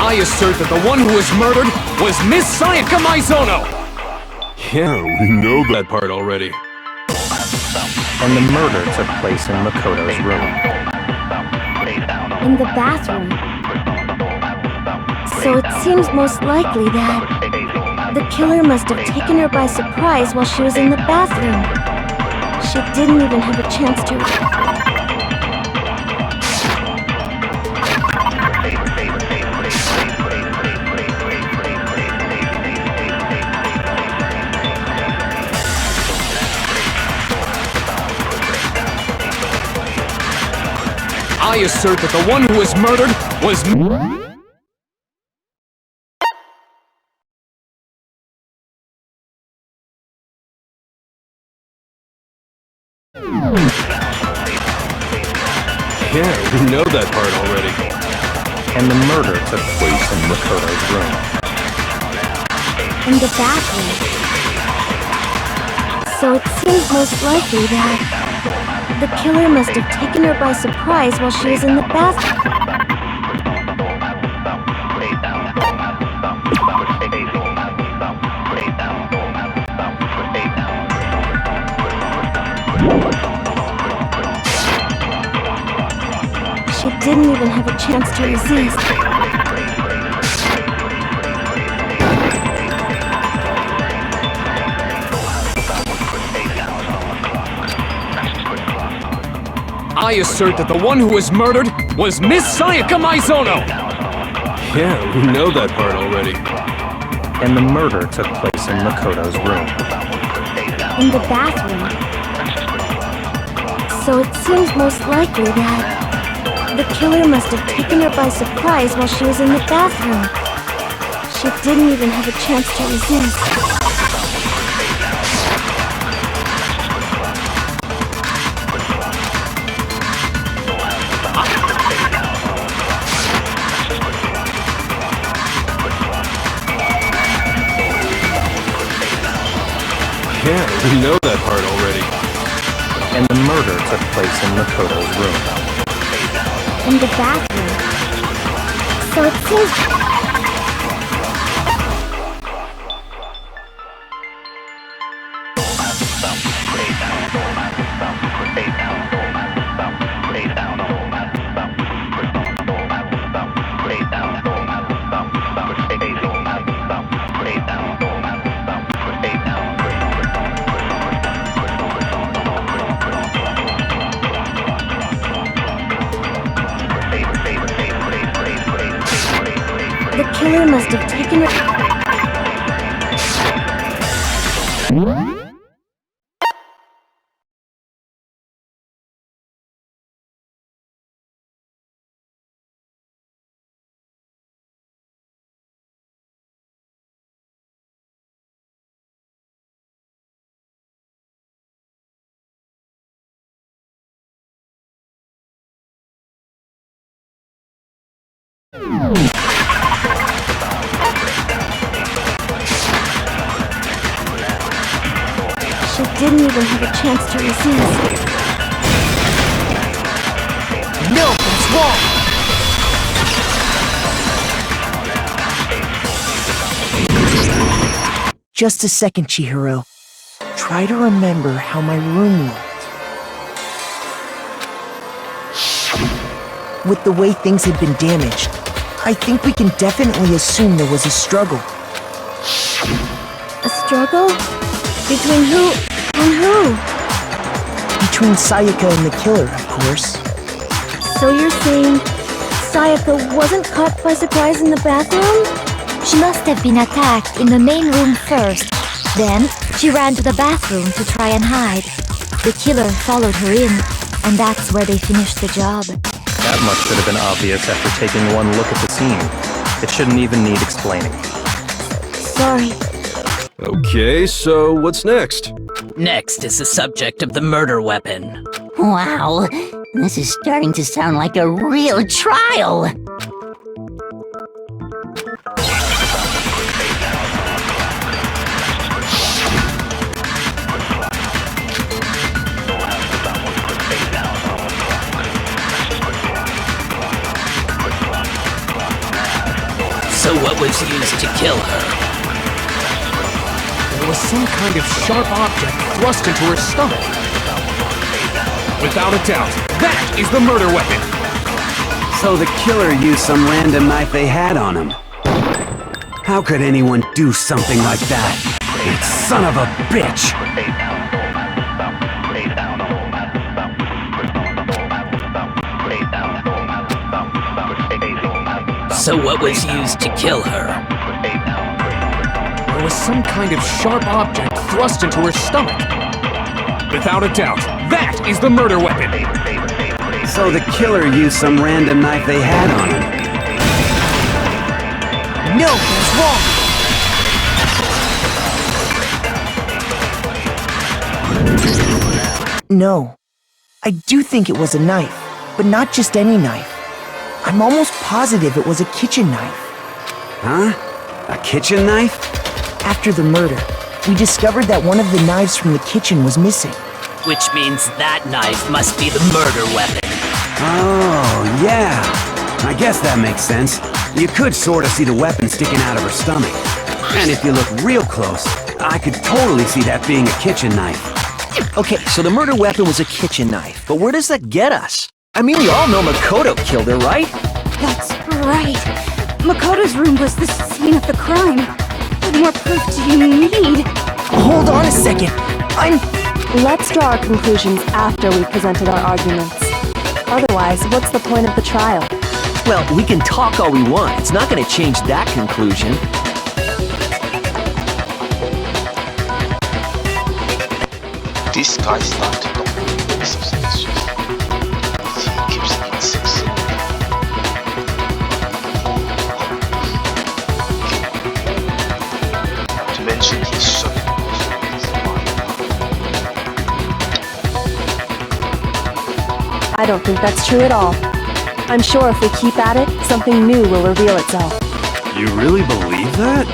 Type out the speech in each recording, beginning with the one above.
I assert that the one who was murdered was Miss Sayaka Maizono! Yeah, we know that part already. And the murder took place in Makoto's room. In the bathroom. So it seems most likely that the killer must have taken her by surprise while she was in the bathroom. She didn't even have a chance to... I assert that the one who was murdered was... Yeah, we know that part already. And the murder took place in Makoto's room. In the bathroom. So it seems most likely that the killer must have taken her by surprise while she was in the bathroom. She didn't even have a chance to resist. I assert that the one who was murdered was Miss Sayaka Maizono! Yeah, we know that part already. And the murder took place in Makoto's room. In the bathroom. So it seems most likely that the killer must have taken her by surprise while she was in the bathroom. She didn't even have a chance to resist. Yeah, we know that part already. And the murder took place in Makoto's room. In the bathroom. So it seems... The killer must have taken her... She didn't even have a chance to resist. No, it's wrong! Just a second, Chihiro. Try to remember how my room looked. With the way things had been damaged, I think we can definitely assume there was a struggle. A struggle? Between who and who? Between Sayaka and the killer, of course. So you're saying Sayaka wasn't caught by surprise in the bathroom? She must have been attacked in the main room first. Then, she ran to the bathroom to try and hide. The killer followed her in, and that's where they finished the job. That much should have been obvious after taking one look at the scene. It shouldn't even need explaining. Sorry. Okay, so what's next? Next is the subject of the murder weapon. Wow, this is starting to sound like a real trial. So what was used to kill her? There was some kind of sharp object thrust into her stomach. Without a doubt, that is the murder weapon! So the killer used some random knife they had on him. How could anyone do something like that? Son of a bitch! So what was used to kill her? There was some kind of sharp object thrust into her stomach. Without a doubt, that is the murder weapon! So the killer used some random knife they had on him. No, that's wrong! No. I do think it was a knife, but not just any knife. I'm almost positive it was a kitchen knife. Huh? A kitchen knife? After the murder, we discovered that one of the knives from the kitchen was missing. Which means that knife must be the murder weapon. Oh, yeah. I guess that makes sense. You could sort of see the weapon sticking out of her stomach. And if you look real close, I could totally see that being a kitchen knife. Okay, so the murder weapon was a kitchen knife, but where does that get us? I mean, we all know Makoto killed her, right? That's right. Makoto's room was the scene of the crime. What more proof do you need? Hold on a second. Let's draw our conclusions after we've presented our arguments. Otherwise, what's the point of the trial? Well, we can talk all we want. It's not going to change that conclusion. This guy's not normal substances. He keeps insisting. Not to mention he's so I don't think that's true at all. I'm sure if we keep at it, something new will reveal itself. You really believe that?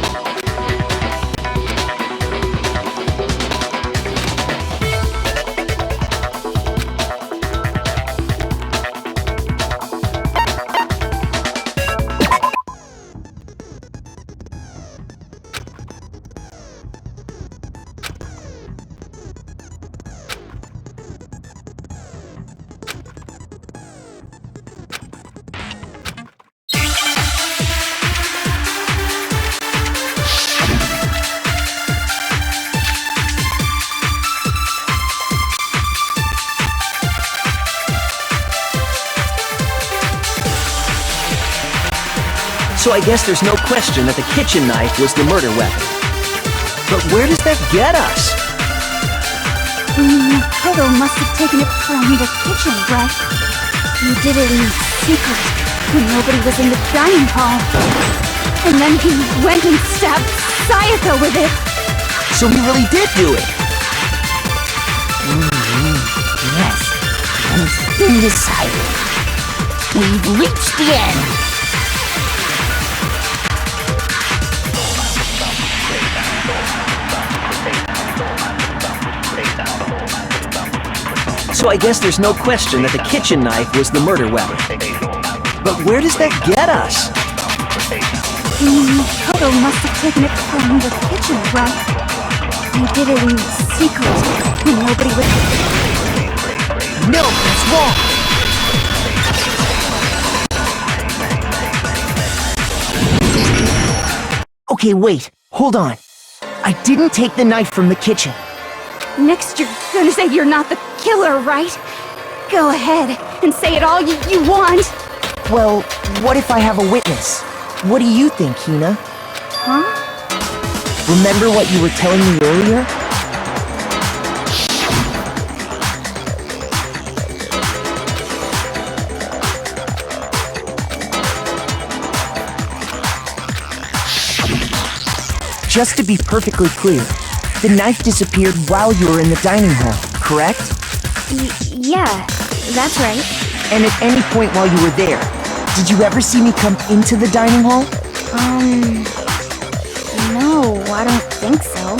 So I guess there's no question that the kitchen knife was the murder weapon. But where does that get us? Makoto must have taken it from the kitchen, right? He did it in secret when nobody was in the dining hall. And then he went and stabbed Sayaka with it. So he really did do it. Yes, and it's been decided. We've reached the end. So I guess there's no question that the kitchen knife was the murder weapon. But where does that get us? Makoto must have taken it from the kitchen, right? He did it in secret when nobody was... No, that's wrong! Okay, wait. Hold on. I didn't take the knife from the kitchen. Next you're gonna say you're not the killer, right? Go ahead and say it all you want. Well, what if I have a witness? What do you think, Hina? Huh? Remember what you were telling me earlier? Just to be perfectly clear, the knife disappeared while you were in the dining hall, correct? Yeah, that's right. And at any point while you were there, did you ever see me come into the dining hall? No, I don't think so.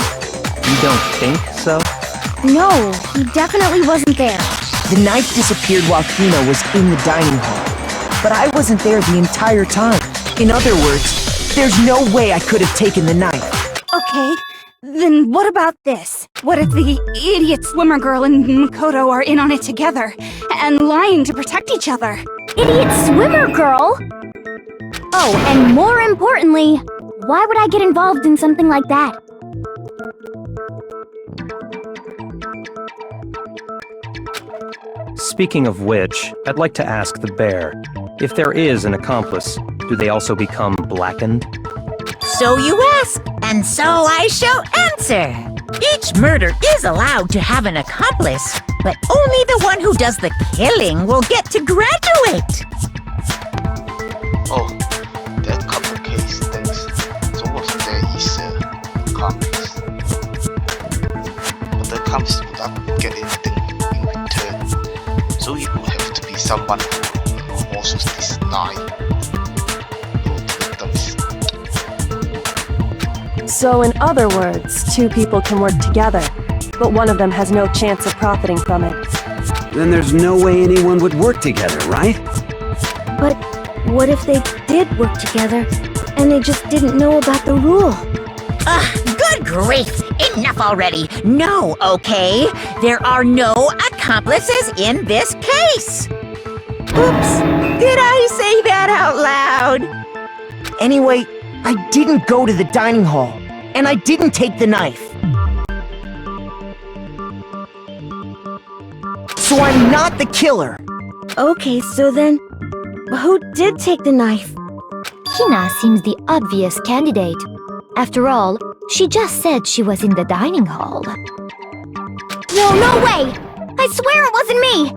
You don't think so? No, he definitely wasn't there. The knife disappeared while Hina was in the dining hall. But I wasn't there the entire time. In other words, There's no way I could have taken the knife. Okay, then what about this? What if the idiot swimmer girl and Makoto are in on it together, and lying to protect each other? Idiot swimmer girl? Oh, and more importantly, why would I get involved in something like that? Speaking of which, I'd like to ask the bear, if there is an accomplice, do they also become blackened? So you ask, and so I shall answer. Each murder is allowed to have an accomplice, but only the one who does the killing will get to graduate. Oh, that couple case things. So what if there is a accomplice? But the accomplice without getting anything in return. So it will have to be someone who also deny the victims. So in other words, two people can work together, but one of them has no chance of profiting from it. Then there's no way anyone would work together, right? But what if they did work together, and they just didn't know about the rule? Good grief! Enough already! No, okay? There are no accomplices in this case! Oops! Did I say that out loud? Anyway, I didn't go to the dining hall, and I didn't take the knife. So I'm not the killer. Okay, so then, who did take the knife? Hina seems the obvious candidate. After all, she just said she was in the dining hall. No way! I swear it wasn't me!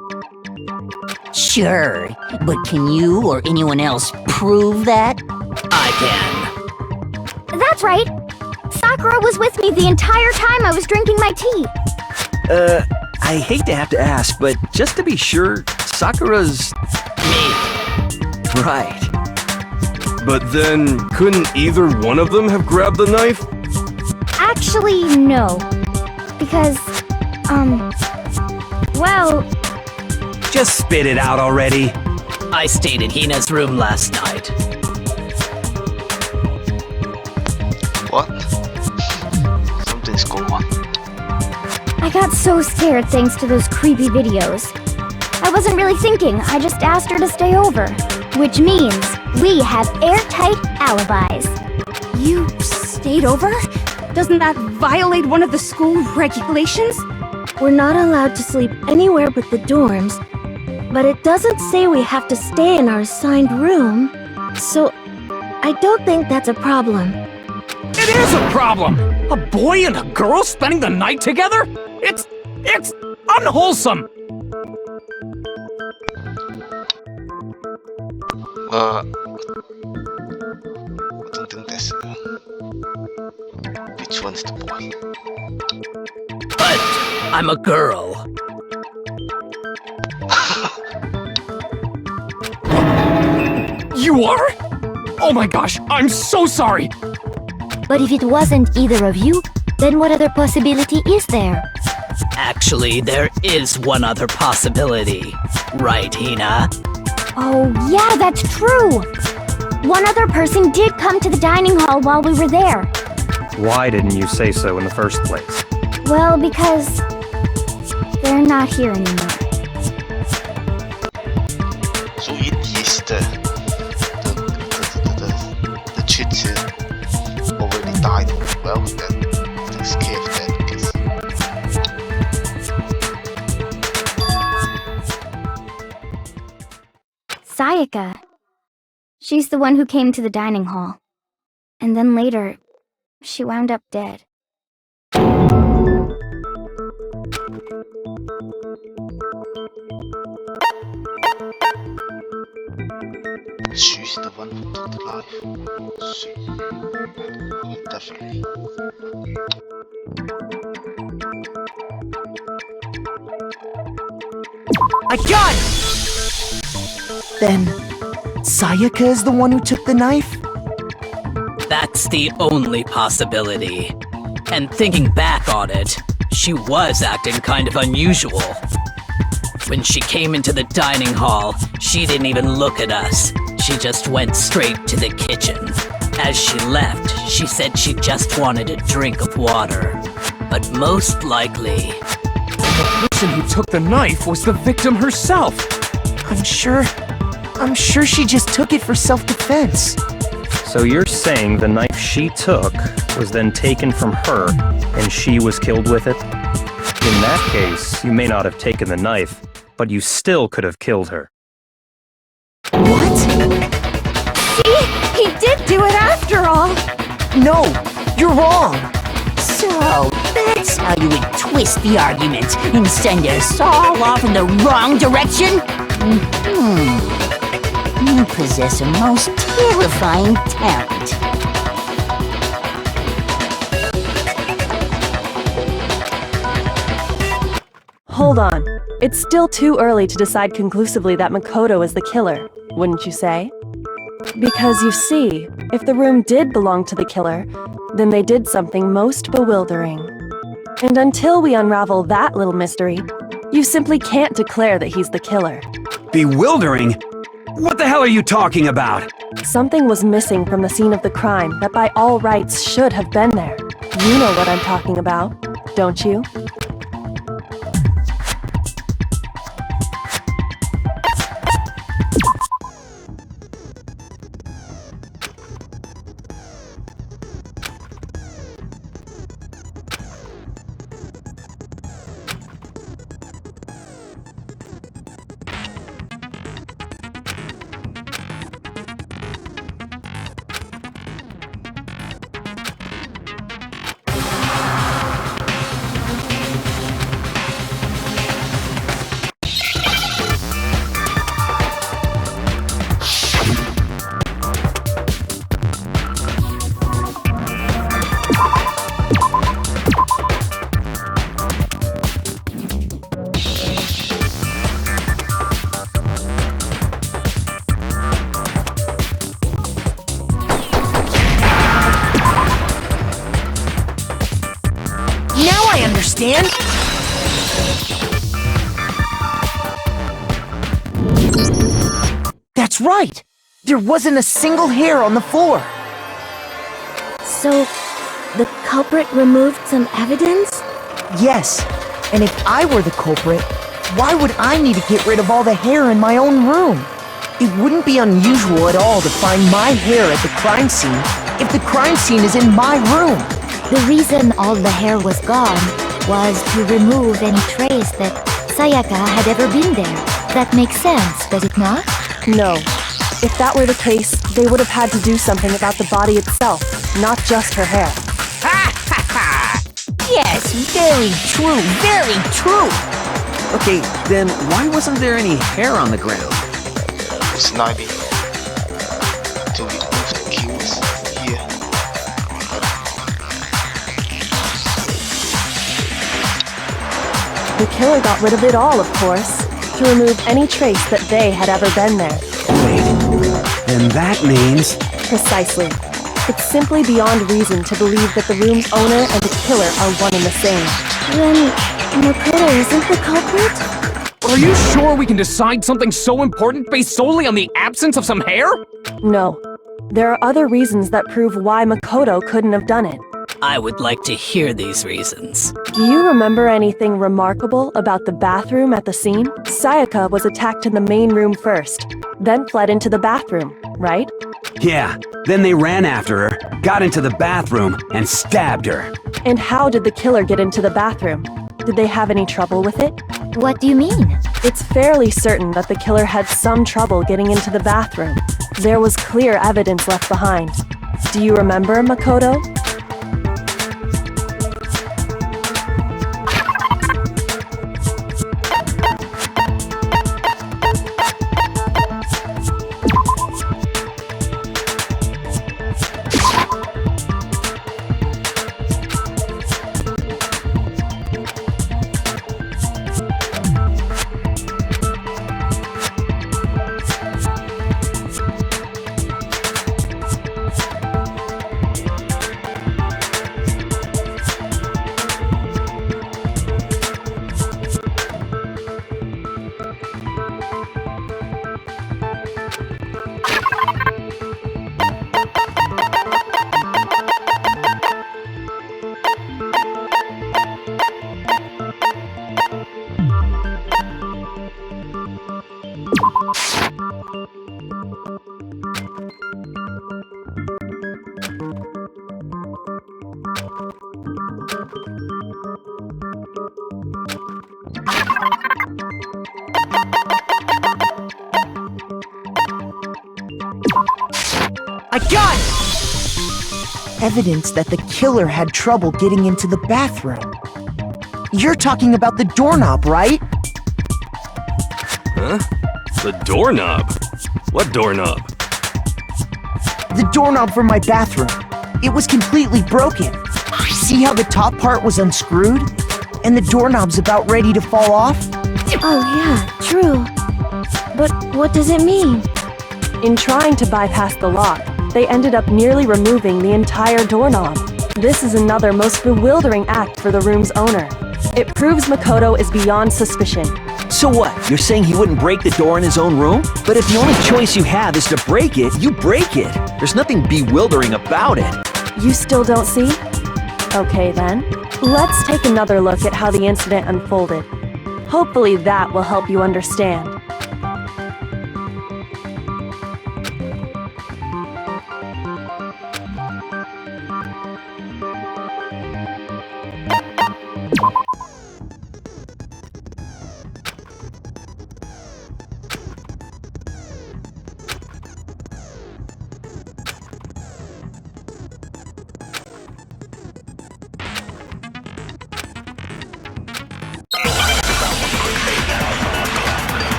Sure, but can you or anyone else prove that? I can. That's right! Sakura was with me the entire time I was drinking my tea. I hate to have to ask, but just to be sure, Sakura's... Me. Right. But then, couldn't either one of them have grabbed the knife? Actually, no. Because, well... Just spit it out already. I stayed in Hina's room last night. What? Something's going on. I got so scared thanks to those creepy videos. I wasn't really thinking, I just asked her to stay over. Which means we have airtight alibis. You stayed over? Doesn't that violate one of the school regulations? We're not allowed to sleep anywhere but the dorms, but it doesn't say we have to stay in our assigned room, so I don't think that's a problem. It is a problem! A boy and a girl spending the night together? It's unwholesome! I don't think that's... Which one's the boy? But I'm a girl. You are? Oh my gosh, I'm so sorry! But if it wasn't either of you, then what other possibility is there? Actually, there is one other possibility. Right, Hina? Oh, yeah, that's true! One other person did come to the dining hall while we were there. Why didn't you say so in the first place? Well, because... they're not here anymore. So it is the cheater already died. Well, then takes care of that because... Sayaka. She's the one who came to the dining hall. And then later, she wound up dead. She's the one who took the life. She... Definitely. I got it! Then, Sayaka is the one who took the knife? That's the only possibility. And thinking back on it, she was acting kind of unusual. When she came into the dining hall, she didn't even look at us. She just went straight to the kitchen. As she left, she said she just wanted a drink of water. But most likely... The person who took the knife was the victim herself. I'm sure she just took it for self-defense. So you're saying the knife she took was then taken from her, and she was killed with it? In that case, you may not have taken the knife, but you still could have killed her. What? See? He did do it after all! No, you're wrong! So, that's how you would twist the argument and send us all off in the wrong direction? You possess a most terrifying talent. Hold on. It's still too early to decide conclusively that Makoto is the killer, wouldn't you say? Because you see, if the room did belong to the killer, then they did something most bewildering. And until we unravel that little mystery, you simply can't declare that he's the killer. Bewildering? What the hell are you talking about? Something was missing from the scene of the crime that by all rights should have been there. You know what I'm talking about, don't you? Understand? That's right! There wasn't a single hair on the floor! So, the culprit removed some evidence? Yes, and if I were the culprit, why would I need to get rid of all the hair in my own room? It wouldn't be unusual at all to find my hair at the crime scene if the crime scene is in my room. The reason all the hair was gone was to remove any trace that Sayaka had ever been there. That makes sense, does it not? No. If that were the case, they would have had to do something about the body itself, not just her hair. Ha ha ha! Yes, very true, very true! Okay, then why wasn't there any hair on the ground? Snivy. To remove the cues here. The killer got rid of it all, of course, to remove any trace that they had ever been there. Wait, then that means... Precisely. It's simply beyond reason to believe that the room's owner and the killer are one and the same. Then, Makoto isn't the culprit? Are you sure we can decide something so important based solely on the absence of some hair? No. There are other reasons that prove why Makoto couldn't have done it. I would like to hear these reasons. Do you remember anything remarkable about the bathroom at the scene? Sayaka was attacked in the main room first, then fled into the bathroom, right? Yeah, then they ran after her, got into the bathroom, and stabbed her. And how did the killer get into the bathroom? Did they have any trouble with it? What do you mean? It's fairly certain that the killer had some trouble getting into the bathroom. There was clear evidence left behind. Do you remember, Makoto? I got it! Evidence that the killer had trouble getting into the bathroom. You're talking about the doorknob, right? Huh? The doorknob? What doorknob? The doorknob for my bathroom. It was completely broken. See how the top part was unscrewed? And the doorknob's about ready to fall off? Oh yeah, true. But what does it mean? In trying to bypass the lock, they ended up nearly removing the entire doorknob. This is another most bewildering act for the room's owner. It proves Makoto is beyond suspicion. So what? You're saying he wouldn't break the door in his own room? But if the only choice you have is to break it, you break it. There's nothing bewildering about it. You still don't see? Okay then. Let's take another look at how the incident unfolded. Hopefully that will help you understand.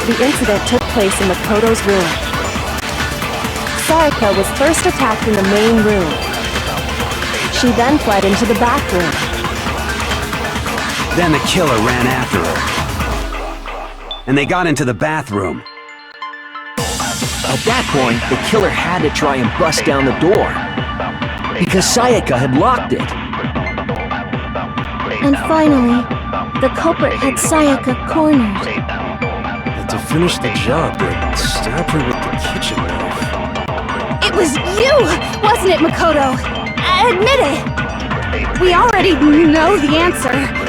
The incident took place in Makoto's room. Sayaka was first attacked in the main room. She then fled into the back room. Then the killer ran after her. And they got into the bathroom. At that point, the killer had to try and bust down the door. Because Sayaka had locked it. And finally, the culprit had Sayaka cornered. To finish the job, they stabbed her with the kitchen knife. It was you, wasn't it, Makoto? Admit it! We already know the answer.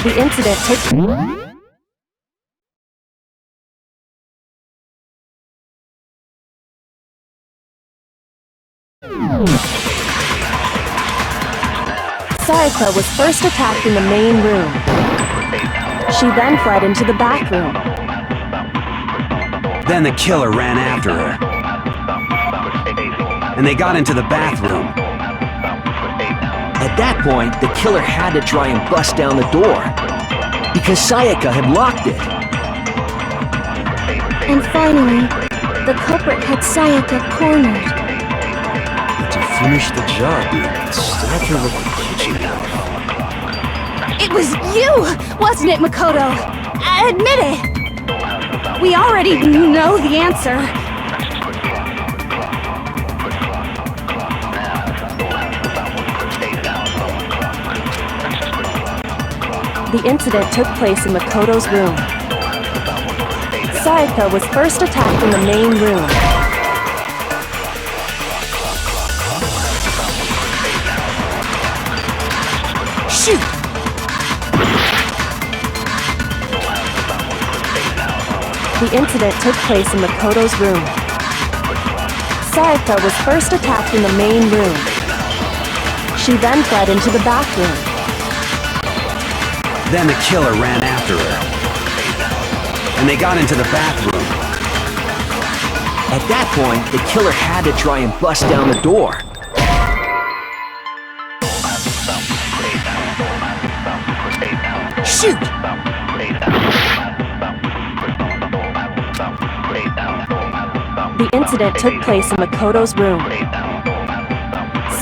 The incident took Sayaka was first attacked in the main room. She then fled into the back room. Then the killer ran after her. And they got into the bathroom. At that point, the killer had to try and bust down the door. Because Sayaka had locked it. And finally, the culprit had Sayaka cornered. To finish the job, they stabbed her with the kitchen knife. It was you, wasn't it, Makoto? Admit it! We already know the answer. The incident took place in Makoto's room. Sayaka was first attacked in the main room. Shoot! The incident took place in Makoto's room. Sayaka was first attacked in the main room. She then fled into the back room. Then the killer ran after her. And they got into the bathroom. At that point, the killer had to try and bust down the door. Shoot! The incident took place in Makoto's room.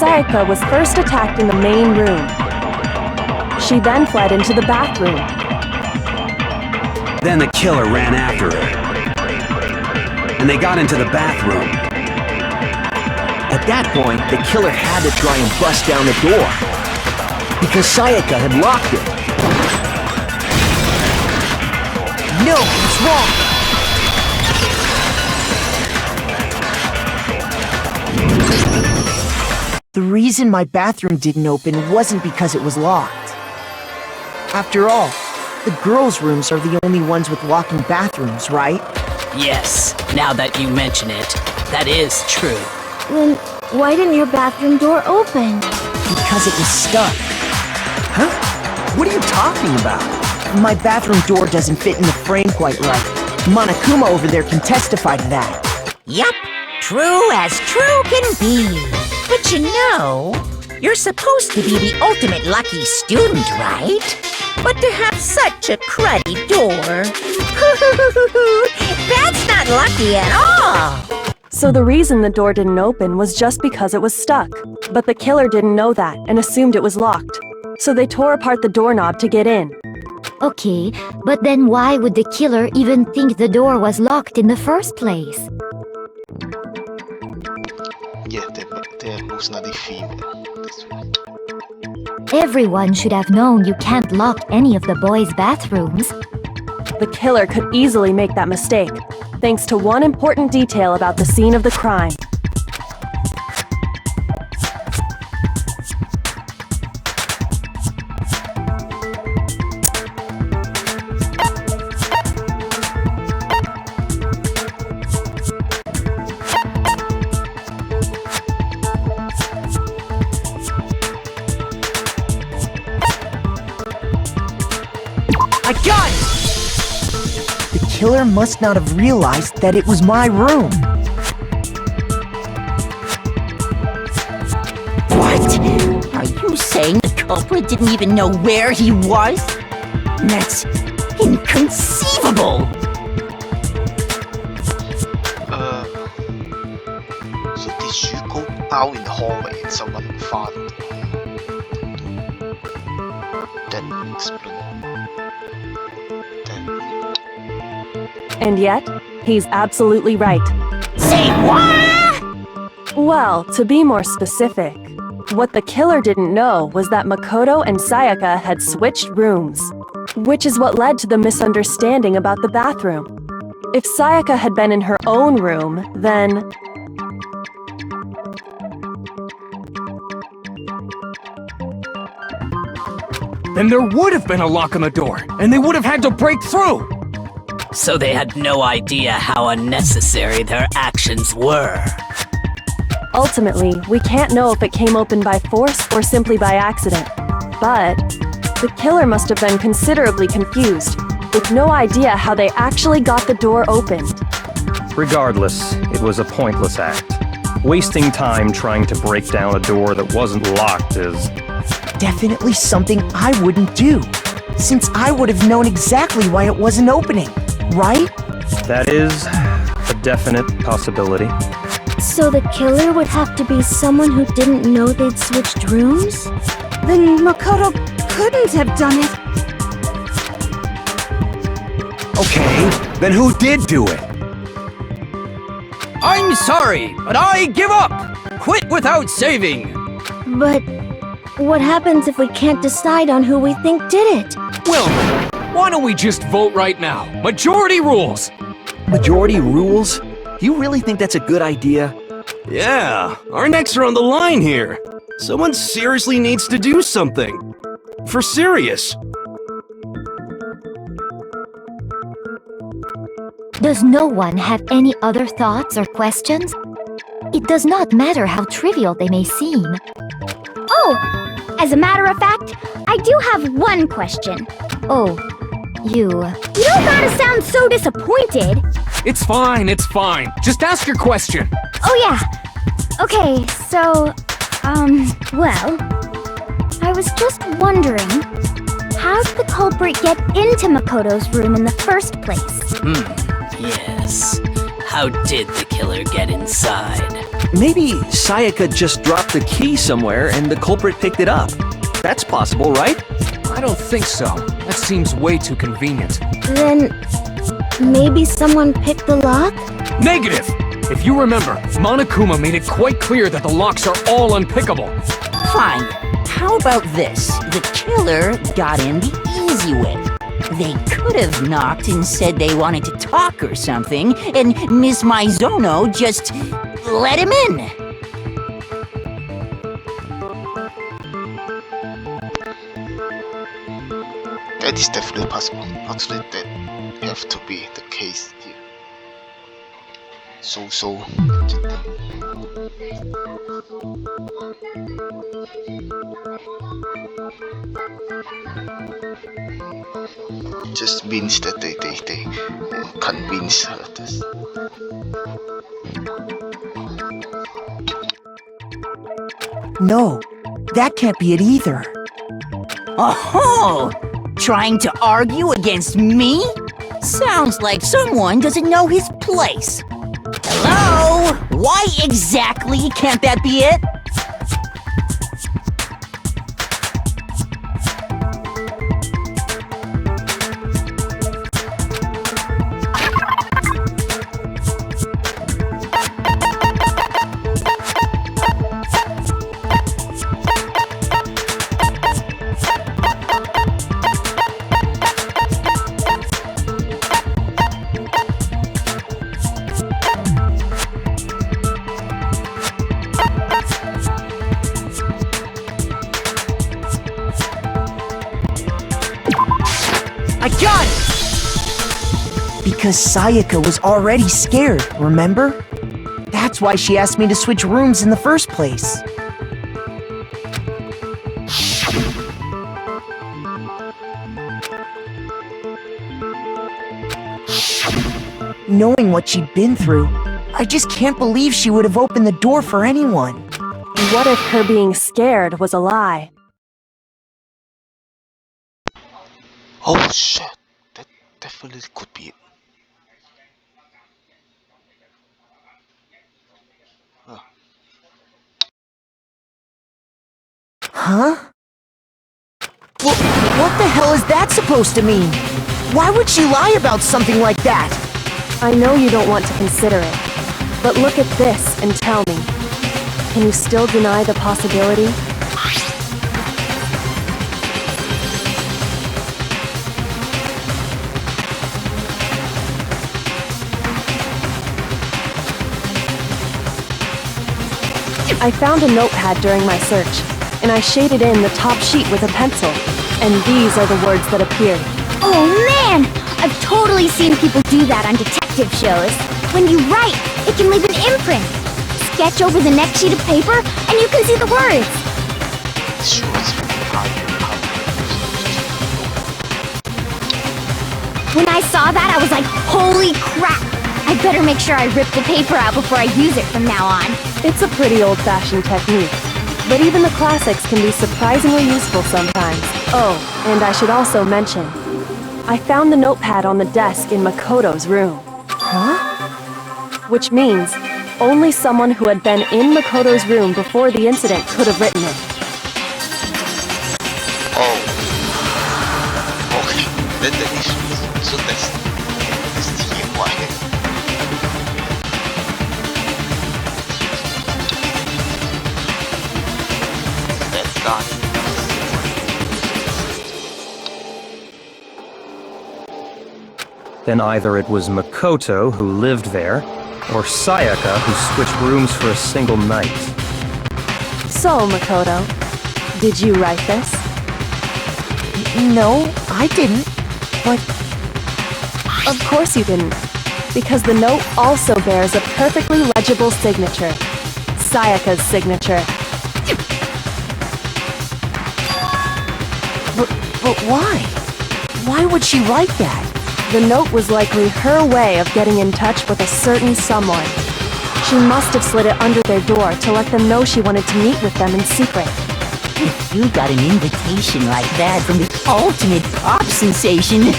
Sayaka was first attacked in the main room. She then fled into the back room. Then the killer ran after her. And they got into the bathroom. At that point, the killer had to try and bust down the door. Because Sayaka had locked it. No, it's wrong. The reason my bathroom didn't open wasn't because it was locked. After all, the girls' rooms are the only ones with locking bathrooms, right? Yes, now that you mention it, that is true. Then why didn't your bathroom door open? Because it was stuck. Huh? What are you talking about? My bathroom door doesn't fit in the frame quite right. Monokuma over there can testify to that. Yup, true as true can be. But you know, you're supposed to be the ultimate lucky student, right? But to have such a cruddy door, that's not lucky at all. So the reason the door didn't open was just because it was stuck. But the killer didn't know that and assumed it was locked. So they tore apart the doorknob to get in. Okay, but then why would the killer even think the door was locked in the first place? Yeah, there was another female. That's right. Everyone should have known you can't lock any of the boys' bathrooms. The killer could easily make that mistake, thanks to one important detail about the scene of the crime. I got it! The killer must not have realized that it was my room. What? Are you saying the culprit didn't even know where he was? That's inconceivable! So did you go out in the hallway and someone followed you? Then explain. And yet, he's absolutely right. Say what? Well, to be more specific, what the killer didn't know was that Makoto and Sayaka had switched rooms, which is what led to the misunderstanding about the bathroom. If Sayaka had been in her own room, then... Then there would have been a lock on the door, and they would have had to break through! So they had no idea how unnecessary their actions were. Ultimately, we can't know if it came open by force or simply by accident. But the killer must have been considerably confused, with no idea how they actually got the door opened. Regardless, it was a pointless act. Wasting time trying to break down a door that wasn't locked is... Definitely something I wouldn't do, since I would have known exactly why it wasn't opening, right? That is a definite possibility. So the killer would have to be someone who didn't know they'd switched rooms? Then Makoto couldn't have done it. Okay, then who did do it? I'm sorry, but I give up! Quit without saving! But what happens if we can't decide on who we think did it? Well, why don't we just vote right now? Majority rules! Majority rules? You really think that's a good idea? Yeah, our necks are on the line here. Someone seriously needs to do something. For serious. Does no one have any other thoughts or questions? It does not matter how trivial they may seem. Oh, as a matter of fact, I do have one question. Oh, you don't gotta sound so disappointed. It's fine, it's fine. Just ask your question. Oh yeah. Okay, so, well, I was just wondering, how did the culprit get into Makoto's room in the first place? Yes. How did the killer get inside? Maybe Sayaka just dropped the key somewhere and the culprit picked it up. That's possible, right? I don't think so. That seems way too convenient. Then maybe someone picked the lock? Negative! If you remember, Monokuma made it quite clear that the locks are all unpickable. Fine. How about this? The killer got in the easy way. They could have knocked and said they wanted to talk or something, and Miss Maizono just let him in. That is definitely possible. Not that have to be the case here. So. Just means that they convince her this. No, that can't be it either. Oh, trying to argue against me? Sounds like someone doesn't know his place. Hello? Why exactly can't that be it? I got it! Because Sayaka was already scared, remember? That's why she asked me to switch rooms in the first place. Knowing what she'd been through, I just can't believe she would have opened the door for anyone. What if her being scared was a lie? Oh shit, that definitely could be it. Huh? What the hell is that supposed to mean? Why would she lie about something like that? I know you don't want to consider it, but look at this and tell me. Can you still deny the possibility? I found a notepad during my search, and I shaded in the top sheet with a pencil, and these are the words that appeared. Oh man! I've totally seen people do that on detective shows. When you write, it can leave an imprint. Sketch over the next sheet of paper, and you can see the words. Sure, it's really hard. When I saw that, I was like, holy crap! I better make sure I rip the paper out before I use it from now on. It's a pretty old-fashioned technique, but even the classics can be surprisingly useful sometimes. Oh, and I should also mention, I found the notepad on the desk in Makoto's room. Huh? Which means only someone who had been in Makoto's room before the incident could have written it. Oh. Okay, then the issue is so that's TMI. That's done. Then either it was Makoto who lived there, or Sayaka who switched rooms for a single night. So, Makoto, did you write this? No, I didn't. But Of course you didn't, because the note also bears a perfectly legible signature. Sayaka's signature. But why? Why would she write that? The note was likely her way of getting in touch with a certain someone. She must have slid it under their door to let them know she wanted to meet with them in secret. If you got an invitation like that from the ultimate pop sensation,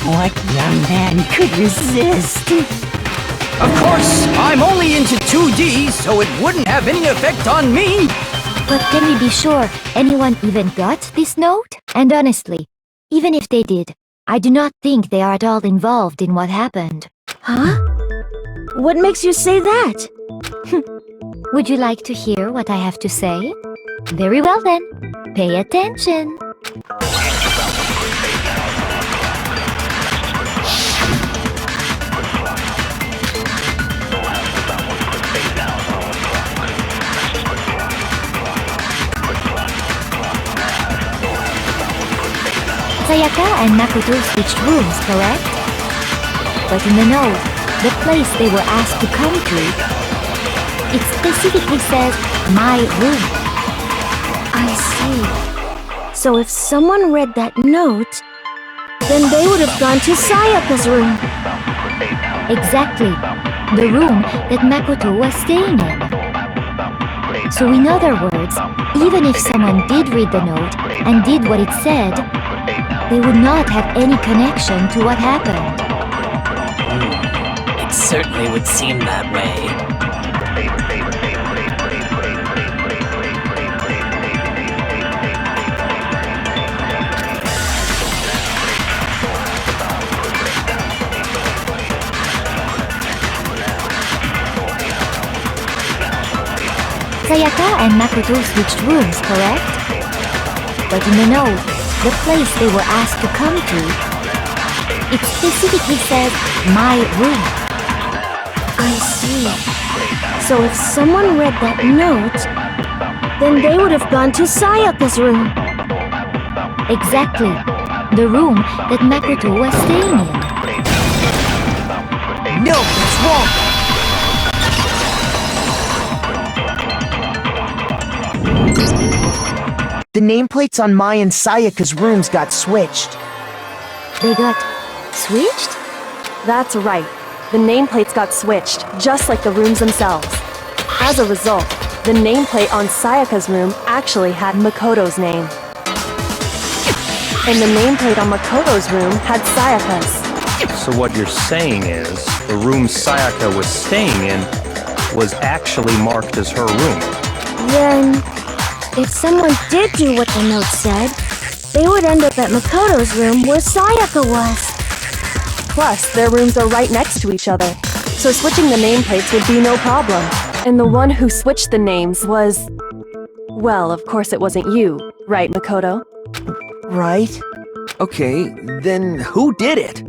what young man could resist? Of course, I'm only into 2D, so it wouldn't have any effect on me. But can we be sure anyone even got this note? And honestly, Even if they did, I do not think they are at all involved in what happened. Huh? What makes you say that? Would you like to hear what I have to say? Very well then. Pay attention. Sayaka and Makoto switched rooms, correct? But in the note, the place they were asked to come to, it specifically says, my room. I see. So if someone read that note, then they would have gone to Sayaka's room. Exactly. The room that Makoto was staying in. So in other words, even if someone did read the note and did what it said, they would not have any connection to what happened. It certainly would seem that way. Sayaka and Makoto switched rooms, correct? But in the note, the place they were asked to come to, it specifically says, my room. I see. So if someone read that note, then they would have gone to Sayaka's room. Exactly. The room that Makoto was staying in. No, that's wrong! The nameplates on Mai and Sayaka's rooms got switched. They got switched? That's right. The nameplates got switched, just like the rooms themselves. As a result, the nameplate on Sayaka's room actually had Makoto's name. And the nameplate on Makoto's room had Sayaka's. So what you're saying is, the room Sayaka was staying in was actually marked as her room. Then, if someone did do what the note said, they would end up at Makoto's room where Sayaka was. Plus, their rooms are right next to each other, so switching the nameplates would be no problem. And the one who switched the names was... Well, of course it wasn't you, right, Makoto? Right? Okay, then who did it?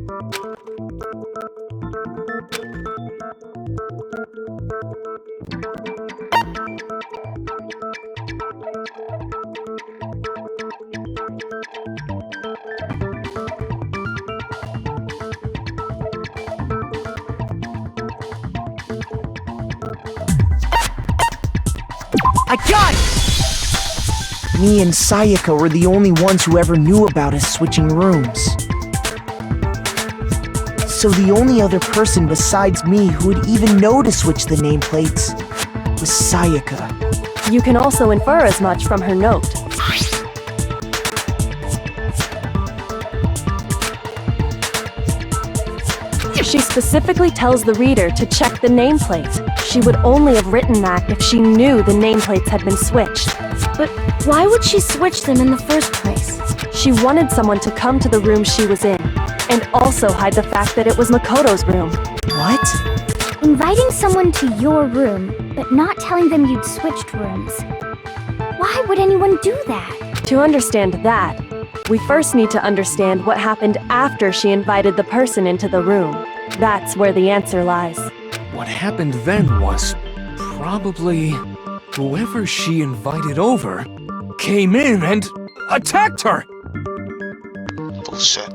I got it! Me and Sayaka were the only ones who ever knew about us switching rooms. So the only other person besides me who would even know to switch the nameplates was Sayaka. You can also infer as much from her note. She specifically tells the reader to check the nameplate. She would only have written that if she knew the nameplates had been switched. But why would she switch them in the first place? She wanted someone to come to the room she was in, and also hide the fact that it was Makoto's room. What? Inviting someone to your room, but not telling them you'd switched rooms. Why would anyone do that? To understand that, we first need to understand what happened after she invited the person into the room. That's where the answer lies. What happened then was probably whoever she invited over came in and attacked her. Bullshit.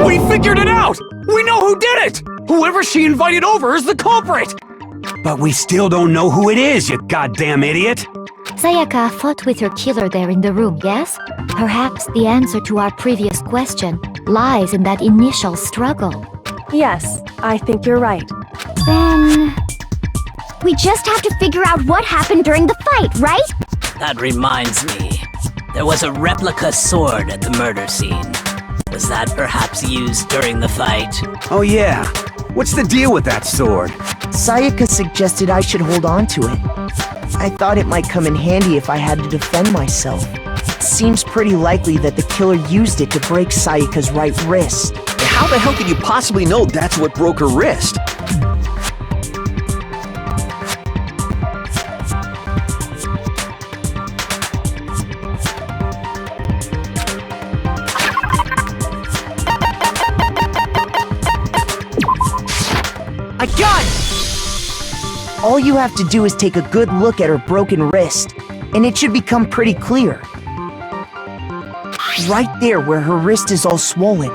We figured it out! We know who did it! Whoever she invited over is the culprit! But we still don't know who it is, you goddamn idiot! Sayaka fought with her killer there in the room, yes? Perhaps the answer to our previous question lies in that initial struggle. Yes, I think you're right. Then... we just have to figure out what happened during the fight, right? That reminds me. There was a replica sword at the murder scene. Was that perhaps used during the fight? Oh yeah. What's the deal with that sword? Sayaka suggested I should hold on to it. I thought it might come in handy if I had to defend myself. It seems pretty likely that the killer used it to break Sayaka's right wrist. How the hell could you possibly know that's what broke her wrist? I got it! All you have to do is take a good look at her broken wrist, and it should become pretty clear. Right there where her wrist is all swollen,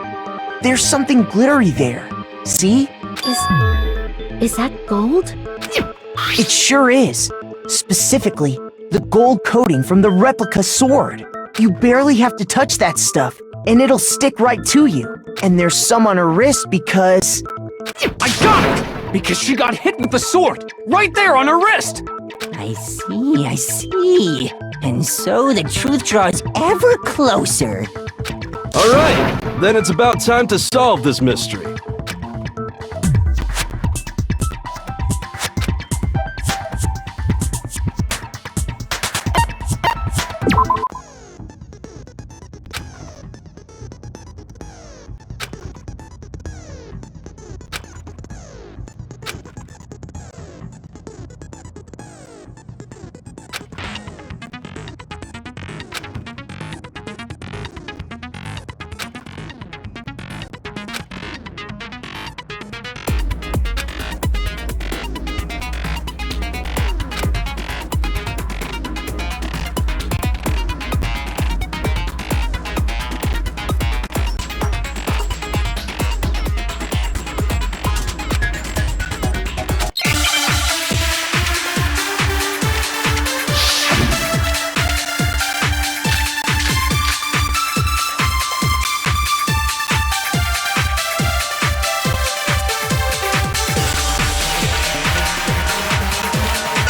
there's something glittery there. See? Is that gold? It sure is. Specifically, the gold coating from the replica sword. You barely have to touch that stuff, and it'll stick right to you. And there's some on her wrist because... I got it! Because she got hit with the sword! Right there on her wrist! I see. And so the truth draws ever closer. Alright, then it's about time to solve this mystery.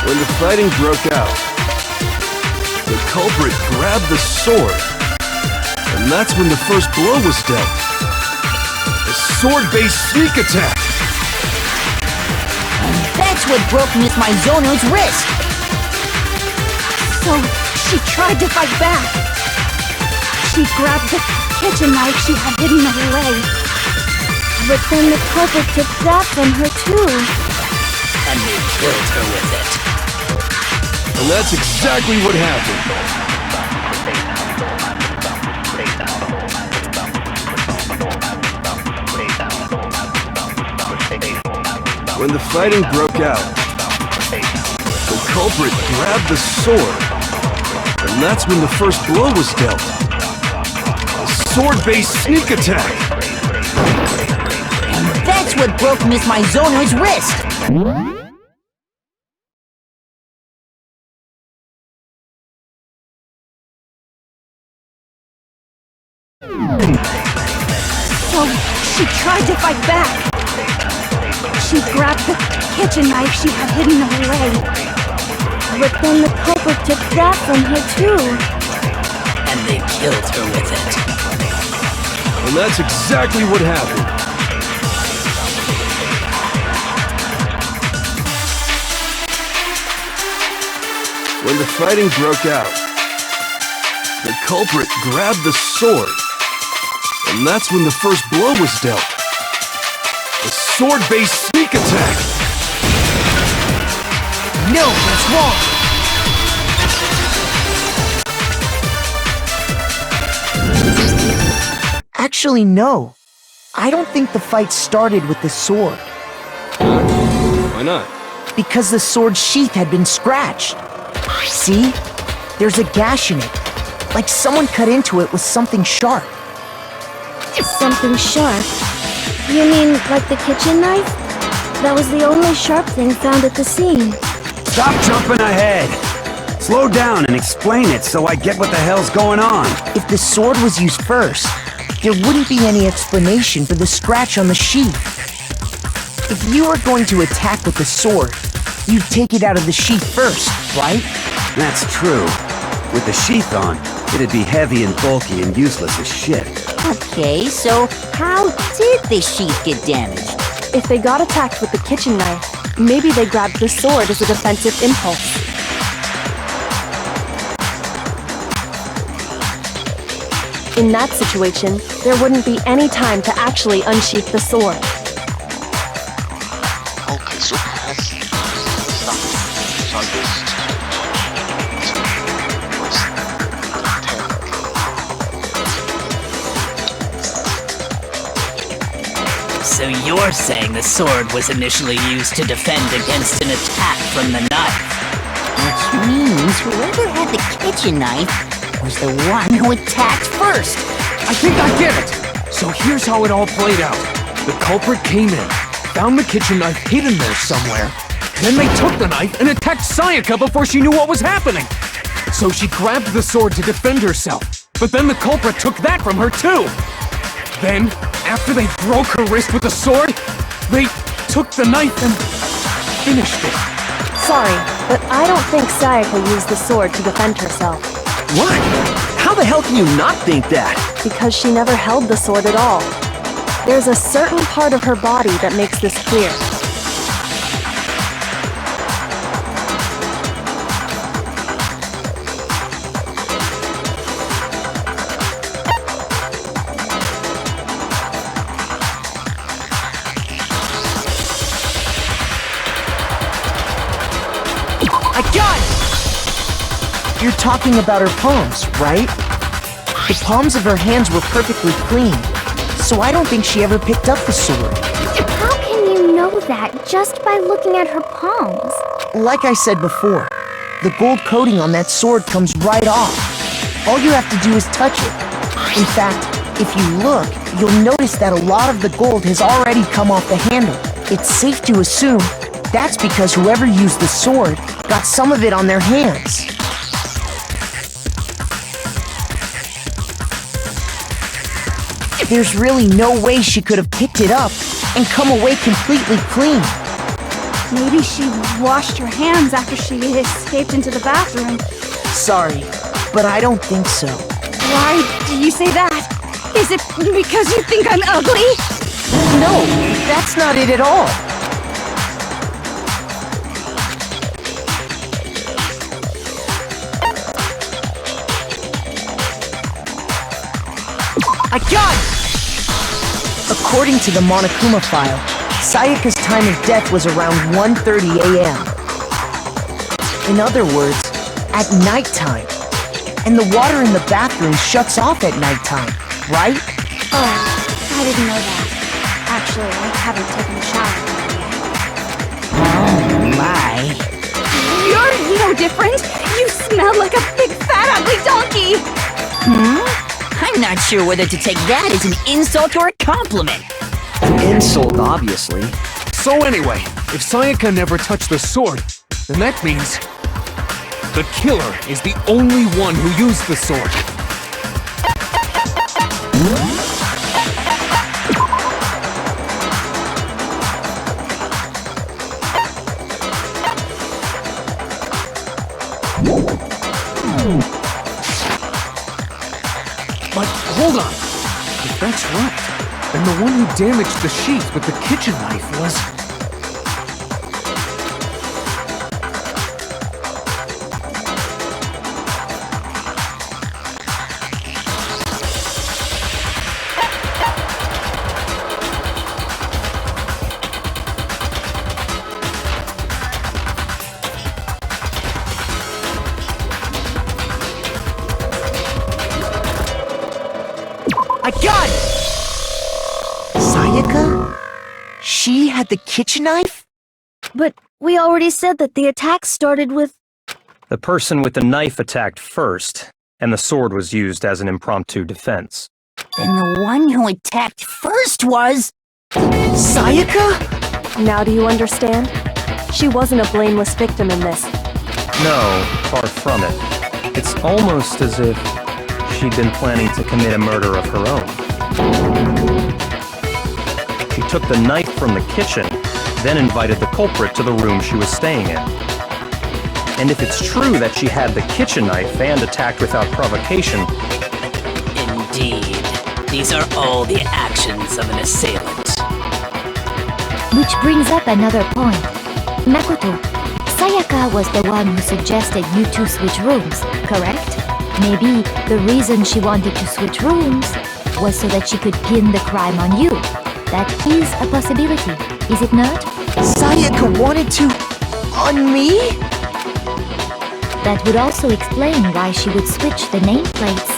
When the fighting broke out, the culprit grabbed the sword, and that's when the first blow was dealt. A sword-based sneak attack! And that's what broke Miss Mizono's wrist! So, she tried to fight back. She grabbed the kitchen knife she had hidden away. But then the culprit took that from her too. And they killed her with it. And that's exactly what happened. When the fighting broke out, the culprit grabbed the sword, and that's when the first blow was dealt. A sword-based sneak attack! And that's what broke Miss Mizono's wrist! So, she tried to fight back. She grabbed the kitchen knife she had hidden away. But then the culprit took that from her too. And they killed her with it. And that's exactly what happened. When the fighting broke out, the culprit grabbed the sword, and that's when the first blow was dealt. A sword-based sneak attack! No, that's wrong! Actually, no. I don't think the fight started with the sword. Why not? Because the sword's sheath had been scratched. See? There's a gash in it. Like someone cut into it with something sharp. Something sharp? You mean like the kitchen knife? That was the only sharp thing found at the scene. Stop jumping ahead! Slow down and explain it so I get what the hell's going on. If the sword was used first, there wouldn't be any explanation for the scratch on the sheath. If you were going to attack with the sword, you'd take it out of the sheath first, right? That's true. With the sheath on, it'd be heavy and bulky and useless as shit. Okay, so how did the sheath get damaged? If they got attacked with the kitchen knife, maybe they grabbed the sword as a defensive impulse. In that situation, there wouldn't be any time to actually unsheath the sword. Okay, so perhaps some charges was attack. So you're saying the sword was initially used to defend against an attack from the knife? Which means whoever had the kitchen knife was the one who attacked first. I think I get it! So here's how it all played out. The culprit came in, found the kitchen knife hidden there somewhere, then they took the knife and attacked Sayaka before she knew what was happening. So she grabbed the sword to defend herself, but then the culprit took that from her too. Then, after they broke her wrist with the sword, they took the knife and finished it. Sorry, but I don't think Sayaka used the sword to defend herself. What? How the hell can you not think that? Because she never held the sword at all. There's a certain part of her body that makes this clear. I got it! You're talking about her palms, right? The palms of her hands were perfectly clean, so I don't think she ever picked up the sword. How can you know that just by looking at her palms? Like I said before, the gold coating on that sword comes right off. All you have to do is touch it. In fact, if you look, you'll notice that a lot of the gold has already come off the handle. It's safe to assume that's because whoever used the sword got some of it on their hands. There's really no way she could have picked it up and come away completely clean. Maybe she washed her hands after she escaped into the bathroom. Sorry, but I don't think so. Why do you say that? Is it because you think I'm ugly? No, that's not it at all. I got it! According to the Monokuma file, Sayaka's time of death was around 1:30 a.m. In other words, at nighttime. And the water in the bathroom shuts off at nighttime, right? Oh, I didn't know that. Actually, I haven't taken a shower Oh my. You're no different! You smell like a big fat ugly donkey! I'm not sure whether to take that as an insult or a compliment. Insult, obviously. So anyway, if Sayaka never touched the sword, then that means the killer is the only one who used the sword. But hold on. If that's right, then the one who damaged the sheath with the kitchen knife was... I got it! Sayaka? She had the kitchen knife? But we already said that the attack started with... The person with the knife attacked first, and the sword was used as an impromptu defense. Then the one who attacked first was... Sayaka? Now do you understand? She wasn't a blameless victim in this. No, far from it. It's almost as if she'd been planning to commit a murder of her own. She took the knife from the kitchen, then invited the culprit to the room she was staying in. And if it's true that she had the kitchen knife and attacked without provocation... Indeed. These are all the actions of an assailant. Which brings up another point. Makoto, Sayaka was the one who suggested you two switch rooms, correct? Maybe the reason she wanted to switch rooms was so that she could pin the crime on you. That is a possibility, is it not? Sayaka wanted to... on me? That would also explain why she would switch the nameplates.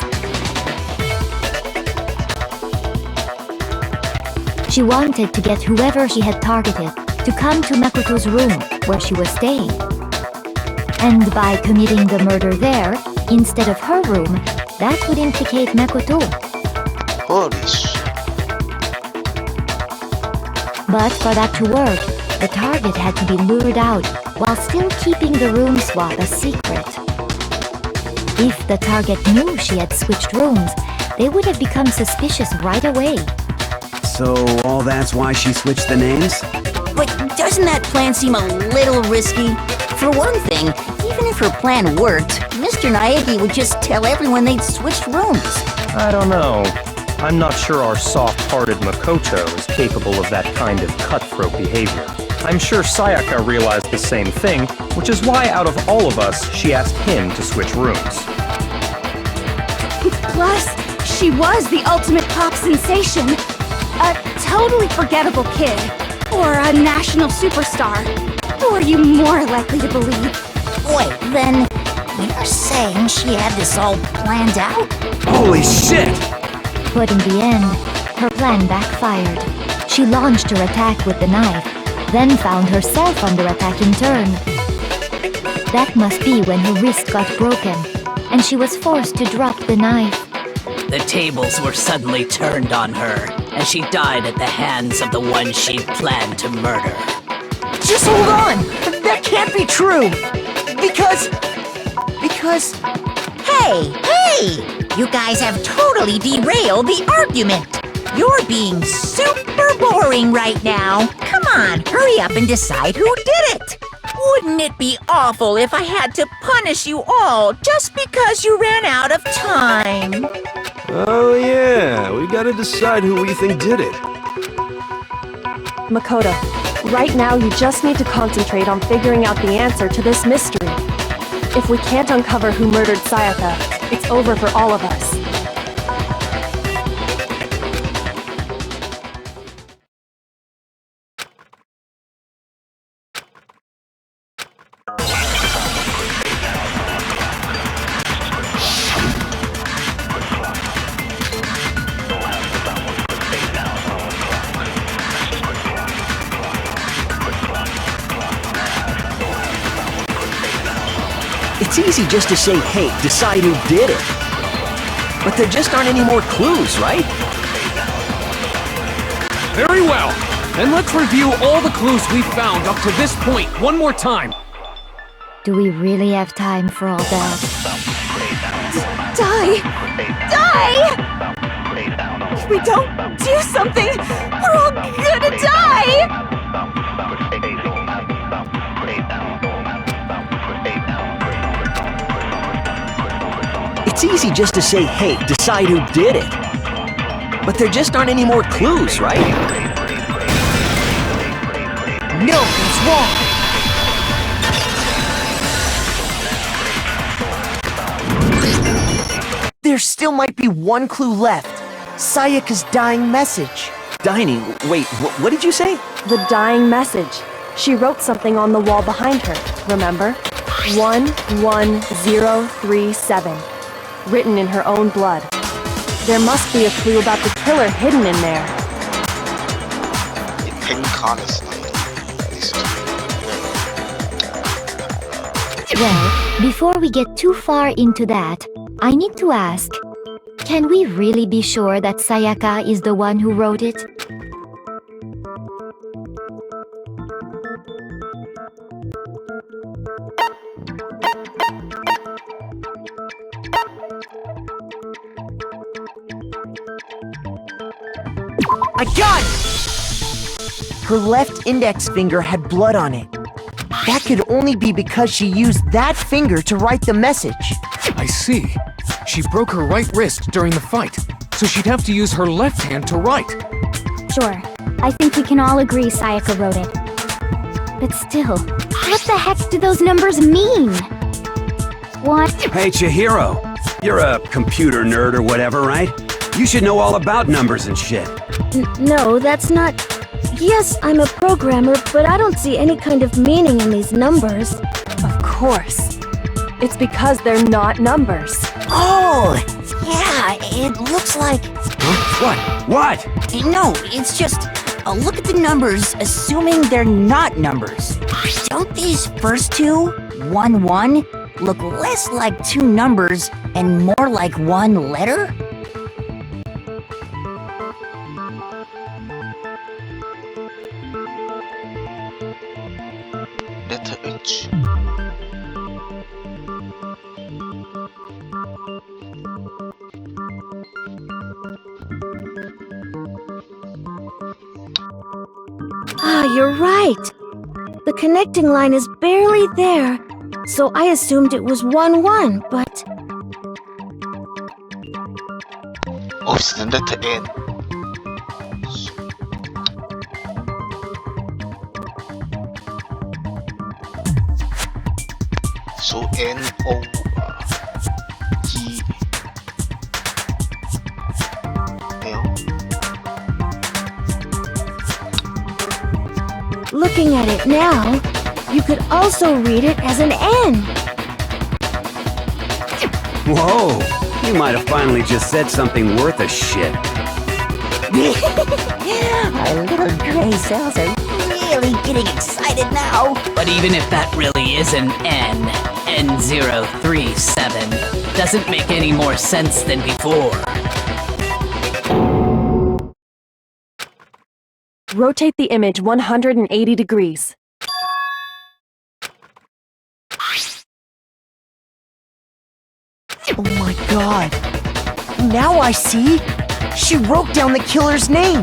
She wanted to get whoever she had targeted to come to Makoto's room where she was staying. And by committing the murder there, instead of her room, that would implicate Makoto. Holy shit. But for that to work, the target had to be lured out while still keeping the room swap a secret. If the target knew she had switched rooms, they would have become suspicious right away. So all that's why she switched the names? But doesn't that plan seem a little risky? For one thing, even if her plan worked, Mr. Naegi would just tell everyone they'd switched rooms. I don't know. I'm not sure our soft-hearted Makoto is capable of that kind of cutthroat behavior. I'm sure Sayaka realized the same thing, which is why out of all of us, she asked him to switch rooms. Plus, she was the ultimate pop sensation. A totally forgettable kid. Or a national superstar. Who are you more likely to believe? Wait, then you're saying she had this all planned out? Holy shit! But in the end, her plan backfired. She launched her attack with the knife, then found herself under attack in turn. That must be when her wrist got broken, and she was forced to drop the knife. The tables were suddenly turned on her, and she died at the hands of the one she'd planned to murder. Just hold on! That can't be true! Because... Hey! You guys have totally derailed the argument! You're being super boring right now! Come on, hurry up and decide who did it! Wouldn't it be awful if I had to punish you all just because you ran out of time? Oh yeah, we gotta decide who we think did it. Makoto, right now you just need to concentrate on figuring out the answer to this mystery. If we can't uncover who murdered Sayaka, it's over for all of us. It's easy just to say, hey, decide who did it. But there just aren't any more clues, right? Very well. Then let's review all the clues we've found up to this point one more time. Do we really have time for all that? Die! If we don't do something, we're all gonna die! It's easy just to say, hey, decide who did it. But there just aren't any more clues, right? No, it's wrong! There still might be one clue left. Sayaka's dying message. Dining? Wait, what did you say? The dying message. She wrote something on the wall behind her, remember? 11037. Written in her own blood. There must be a clue about the killer hidden in there. The pink card is Well, before we get too far into that, I need to ask, can we really be sure that Sayaka is the one who wrote it? I got it! Her left index finger had blood on it. That could only be because she used that finger to write the message. I see. She broke her right wrist during the fight, so she'd have to use her left hand to write. Sure. I think we can all agree Sayaka wrote it. But still, what the heck do those numbers mean? What? Hey, Chihiro. You're a computer nerd or whatever, right? You should know all about numbers and shit. No, that's not... Yes, I'm a programmer, but I don't see any kind of meaning in these numbers. Of course. It's because they're not numbers. Oh, yeah, it looks like... Huh? What? No, it's just... look at the numbers, assuming they're not numbers. Don't these first two, 1, 1, look less like two numbers and more like one letter? Letter H. Ah, you're right. The connecting line is barely there, so I assumed it was 1, 1, but... Oh, it's the letter N. So N O G L. Looking at it now, you could also read it as an N. Whoa! You might have finally just said something worth a shit. Our little gray cells are really getting excited now. But even if that really is an N, N037, doesn't make any more sense than before. Rotate the image 180 degrees. Oh my god. Now I see. She wrote down the killer's name.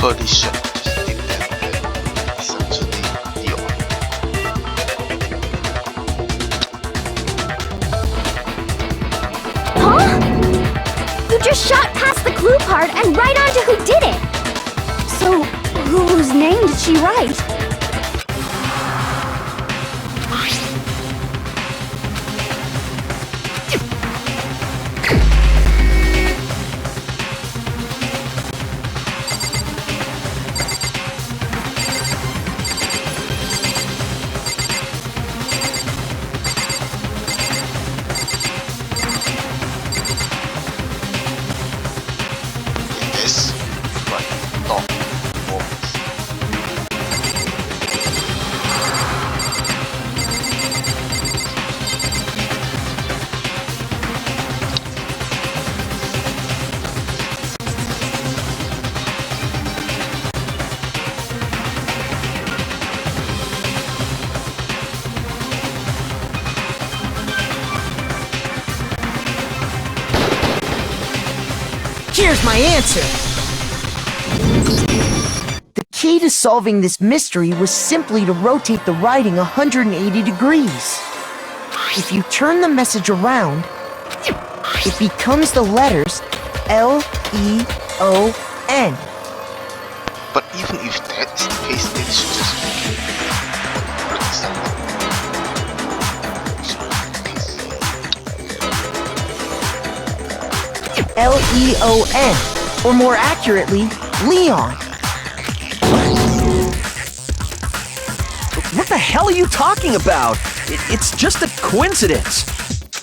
Holy shit, just did that. It's actually Dion. Huh? You just shot past the clue part and right onto who did it! So, whose name did she write? This right top box. Here's my answer. The key to solving this mystery was simply to rotate the writing 180 degrees. If you turn the message around, it becomes the letters L-E-O-N. But even if that's the case, it should just L-E-O-N, or more accurately, Leon. What the hell are you talking about? It's just a coincidence.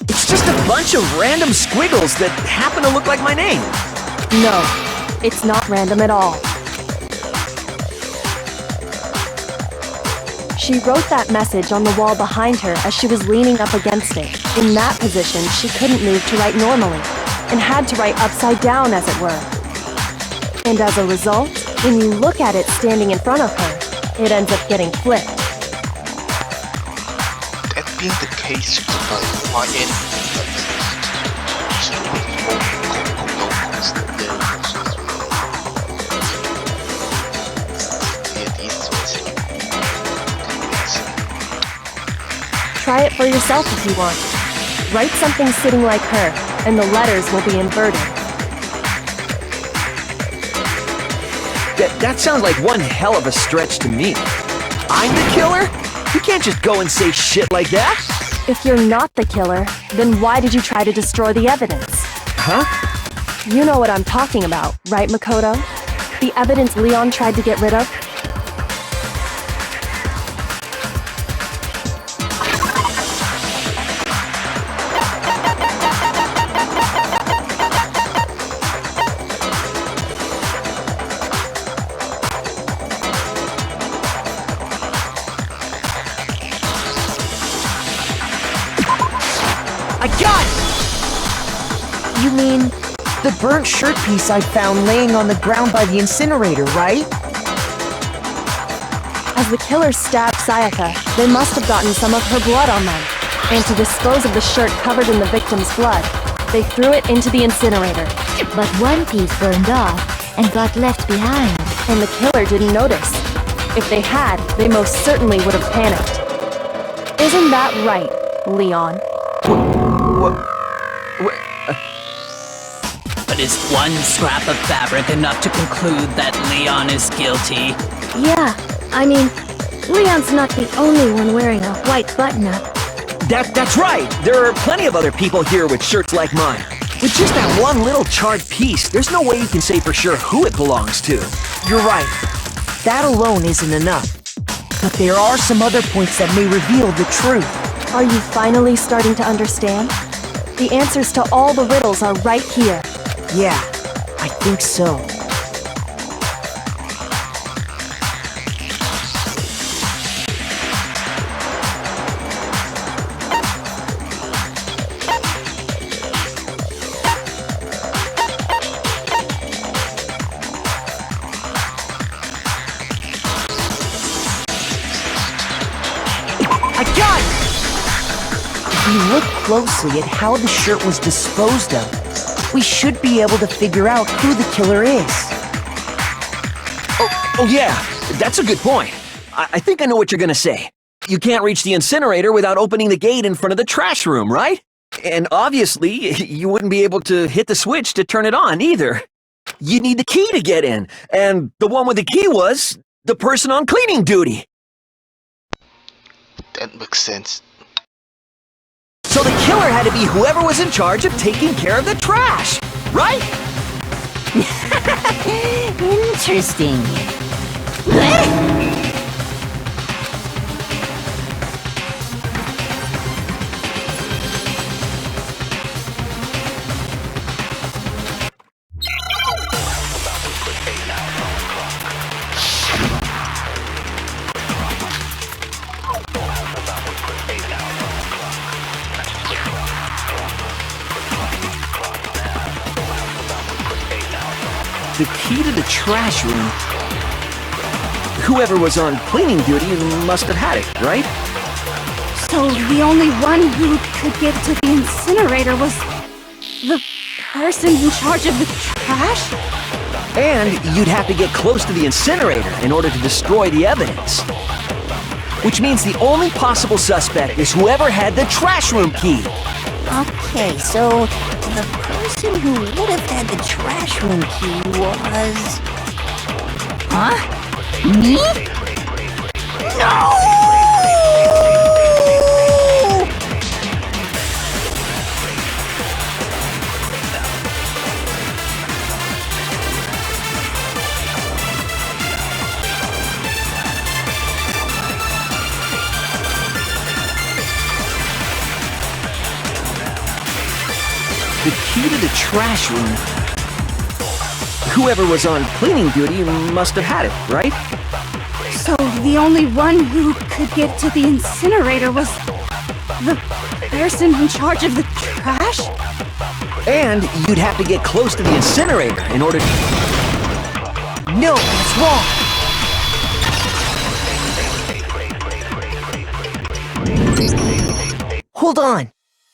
It's just a bunch of random squiggles that happen to look like my name. No, it's not random at all. She wrote that message on the wall behind her as she was leaning up against it. In that position, she couldn't move to write normally, and had to write upside down, as it were. And as a result, when you look at it standing in front of her, it ends up getting flipped. That being the case, why any Try it for yourself if you want. Write something sitting like her, and the letters will be inverted. That sounds like one hell of a stretch to me. I'm the killer? You can't just go and say shit like that. If you're not the killer, then why did you try to destroy the evidence? Huh? You know what I'm talking about, right, Makoto? The evidence Leon tried to get rid of? I got it! You mean the burnt shirt piece I found laying on the ground by the incinerator, right? As the killer stabbed Sayaka, they must have gotten some of her blood on them. And to dispose of the shirt covered in the victim's blood, they threw it into the incinerator. But one piece burned off and got left behind. And the killer didn't notice. If they had, they most certainly would have panicked. Isn't that right, Leon? But is one scrap of fabric enough to conclude that Leon is guilty? Yeah, I mean, Leon's not the only one wearing a white button-up. That's right! There are plenty of other people here with shirts like mine. With just that one little charred piece, there's no way you can say for sure who it belongs to. You're right. That alone isn't enough. But there are some other points that may reveal the truth. Are you finally starting to understand? The answers to all the riddles are right here. Yeah, I think so. I got it! If we look closely at how the shirt was disposed of, we should be able to figure out who the killer is. Oh yeah, that's a good point. I think I know what you're gonna say. You can't reach the incinerator without opening the gate in front of the trash room, right? And obviously, you wouldn't be able to hit the switch to turn it on either. You'd need the key to get in, and the one with the key was the person on cleaning duty. That makes sense. So the killer had to be whoever was in charge of taking care of the trash, right? Interesting. The key to the trash room. Whoever was on cleaning duty must have had it, right? So the only one who could get to the incinerator was the person in charge of the trash? And you'd have to get close to the incinerator in order to destroy the evidence. Which means the only possible suspect is whoever had the trash room key. Okay, so the person who would have had the trash room key was... Huh? Me? No! The key to the trash room. Whoever was on cleaning duty must have had it, right? So the only one who could get to the incinerator was the person in charge of the trash? And you'd have to get close to the incinerator in order to... No, that's wrong. Hold on.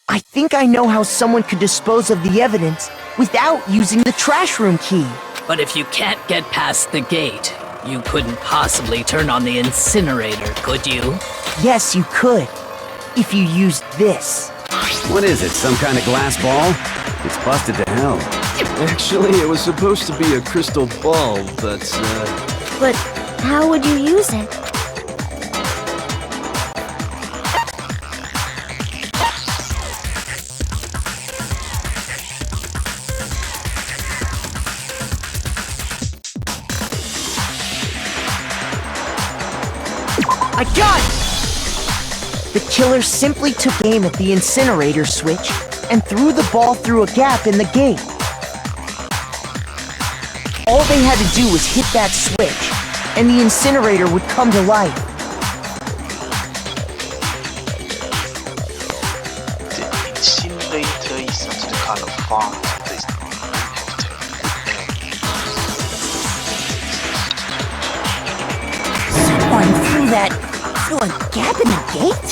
I think I know how someone could dispose of the evidence without using the trash room key. But if you can't get past the gate, you couldn't possibly turn on the incinerator, could you? Yes, you could. If you used this. What is it, some kind of glass ball? It's busted to hell. Actually, it was supposed to be a crystal ball, but, But how would you use it? I got it! The killer simply took aim at the incinerator switch and threw the ball through a gap in the gate. All they had to do was hit that switch, and the incinerator would come to life. The incinerator is not the kind of farm that is Someone threw that through a gap in the gate?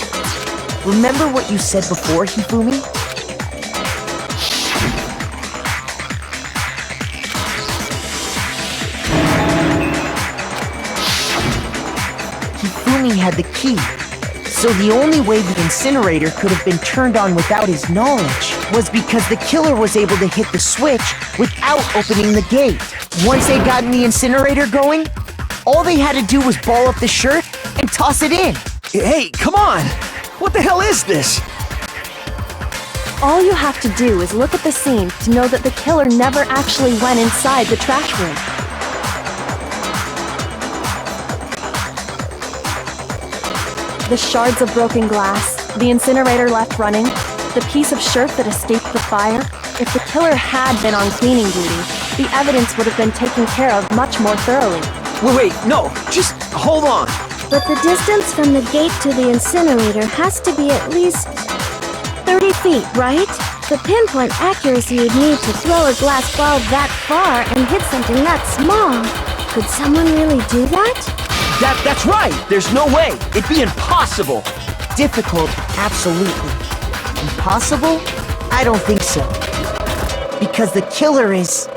Remember what you said before, Hifumi? Hifumi had the key, so the only way the incinerator could have been turned on without his knowledge was because the killer was able to hit the switch without opening the gate. Once they'd gotten the incinerator going, all they had to do was ball up the shirt and toss it in. Hey, come on! What the hell is this? All you have to do is look at the scene to know that the killer never actually went inside the trash room. The shards of broken glass, the incinerator left running, the piece of shirt that escaped the fire. If the killer had been on cleaning duty, the evidence would have been taken care of much more thoroughly. Wait, no, just hold on. But the distance from the gate to the incinerator has to be at least 30 feet, right? The pinpoint accuracy you'd need to throw a glass ball that far and hit something that small. Could someone really do that? That's right! There's no way! It'd be impossible! Difficult, absolutely. Impossible? I don't think so. Because the killer is...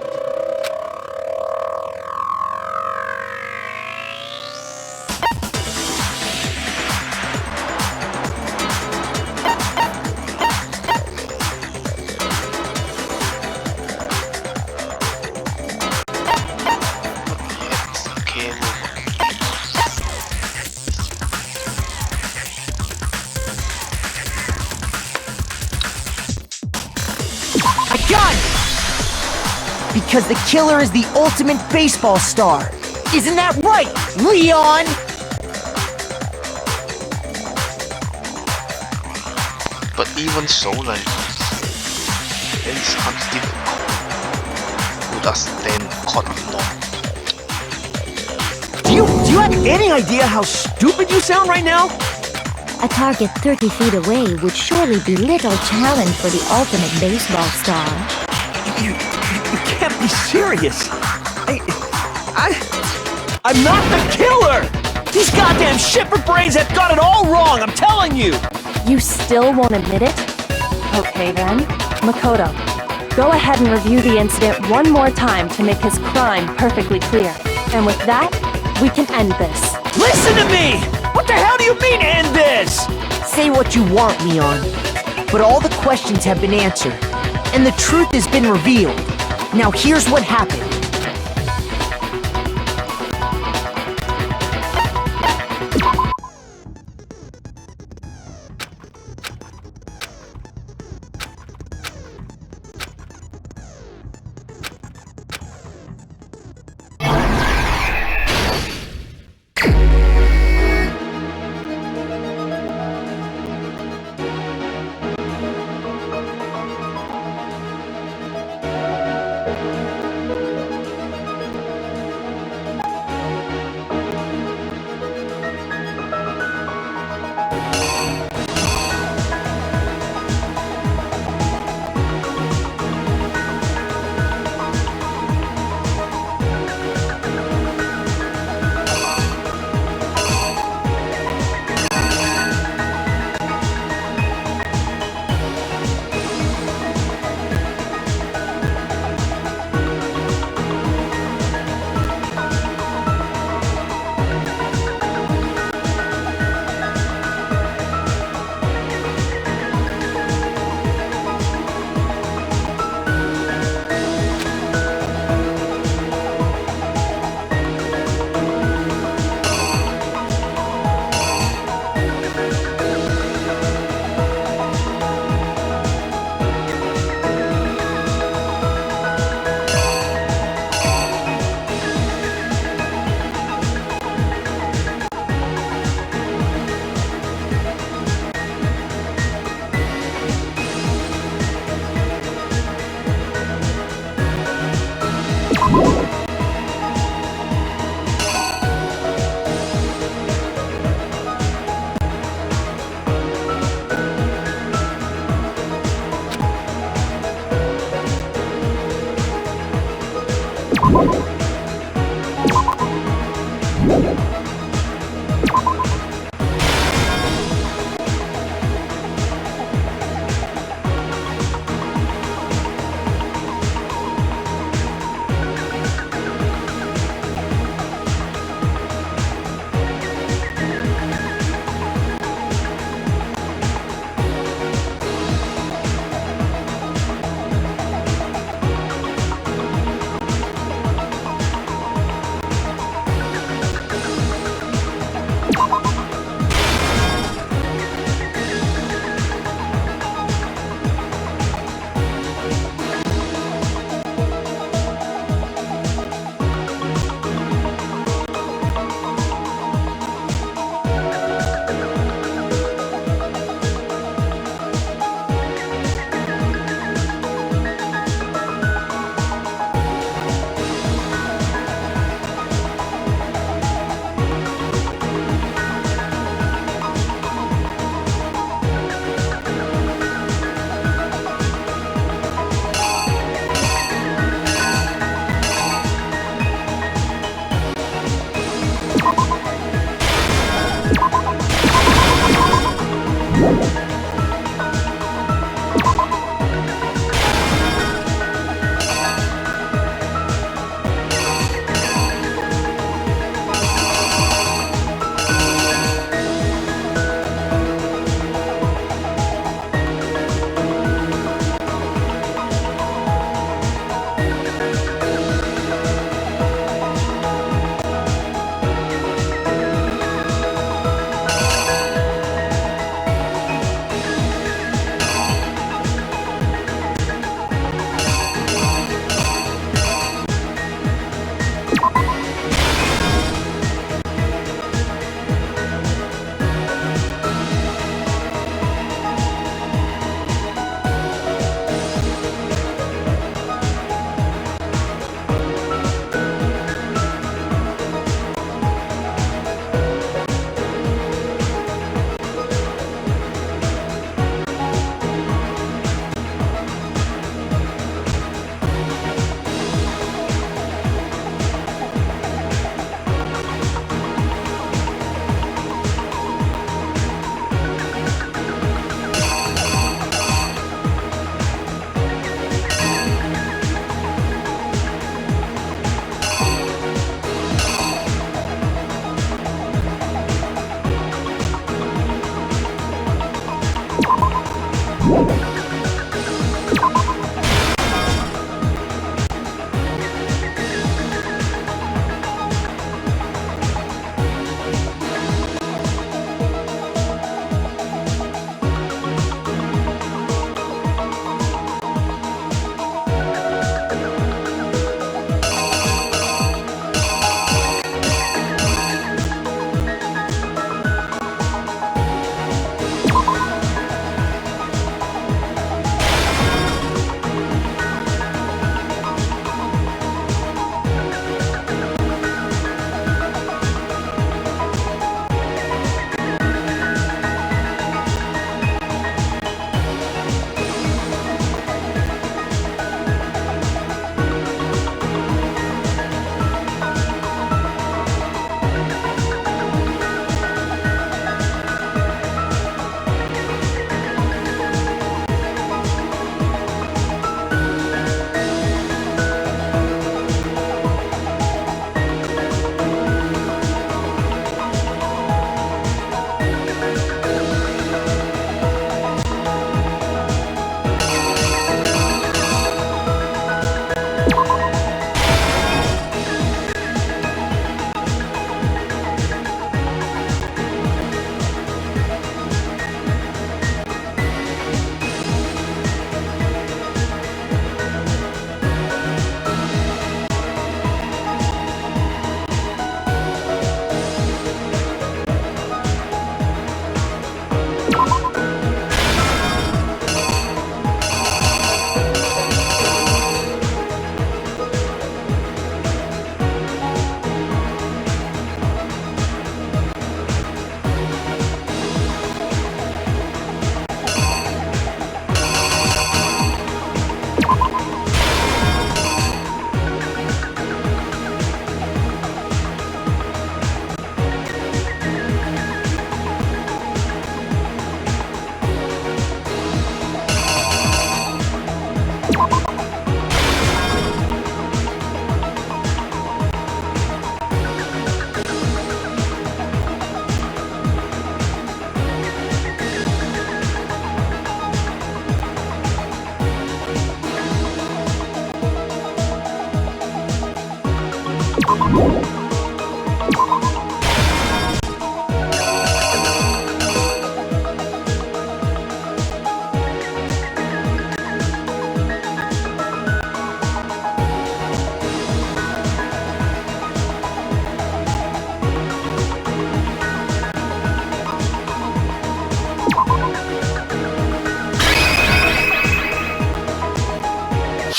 Because the killer is the ultimate baseball star. Isn't that right, Leon? But even so, like, it is kind of difficult. Who does then cut off Do you have any idea how stupid you sound right now? A target 30 feet away would surely be little challenge for the ultimate baseball star. You can't be serious. I'm not the killer! These goddamn shipper brains have got it all wrong, I'm telling you! You still won't admit it? Okay then. Makoto, go ahead and review the incident one more time to make his crime perfectly clear. And with that, we can end this. Listen to me! What the hell do you mean, end this? Say what you want, Leon. But all the questions have been answered, and the truth has been revealed. Now here's what happened.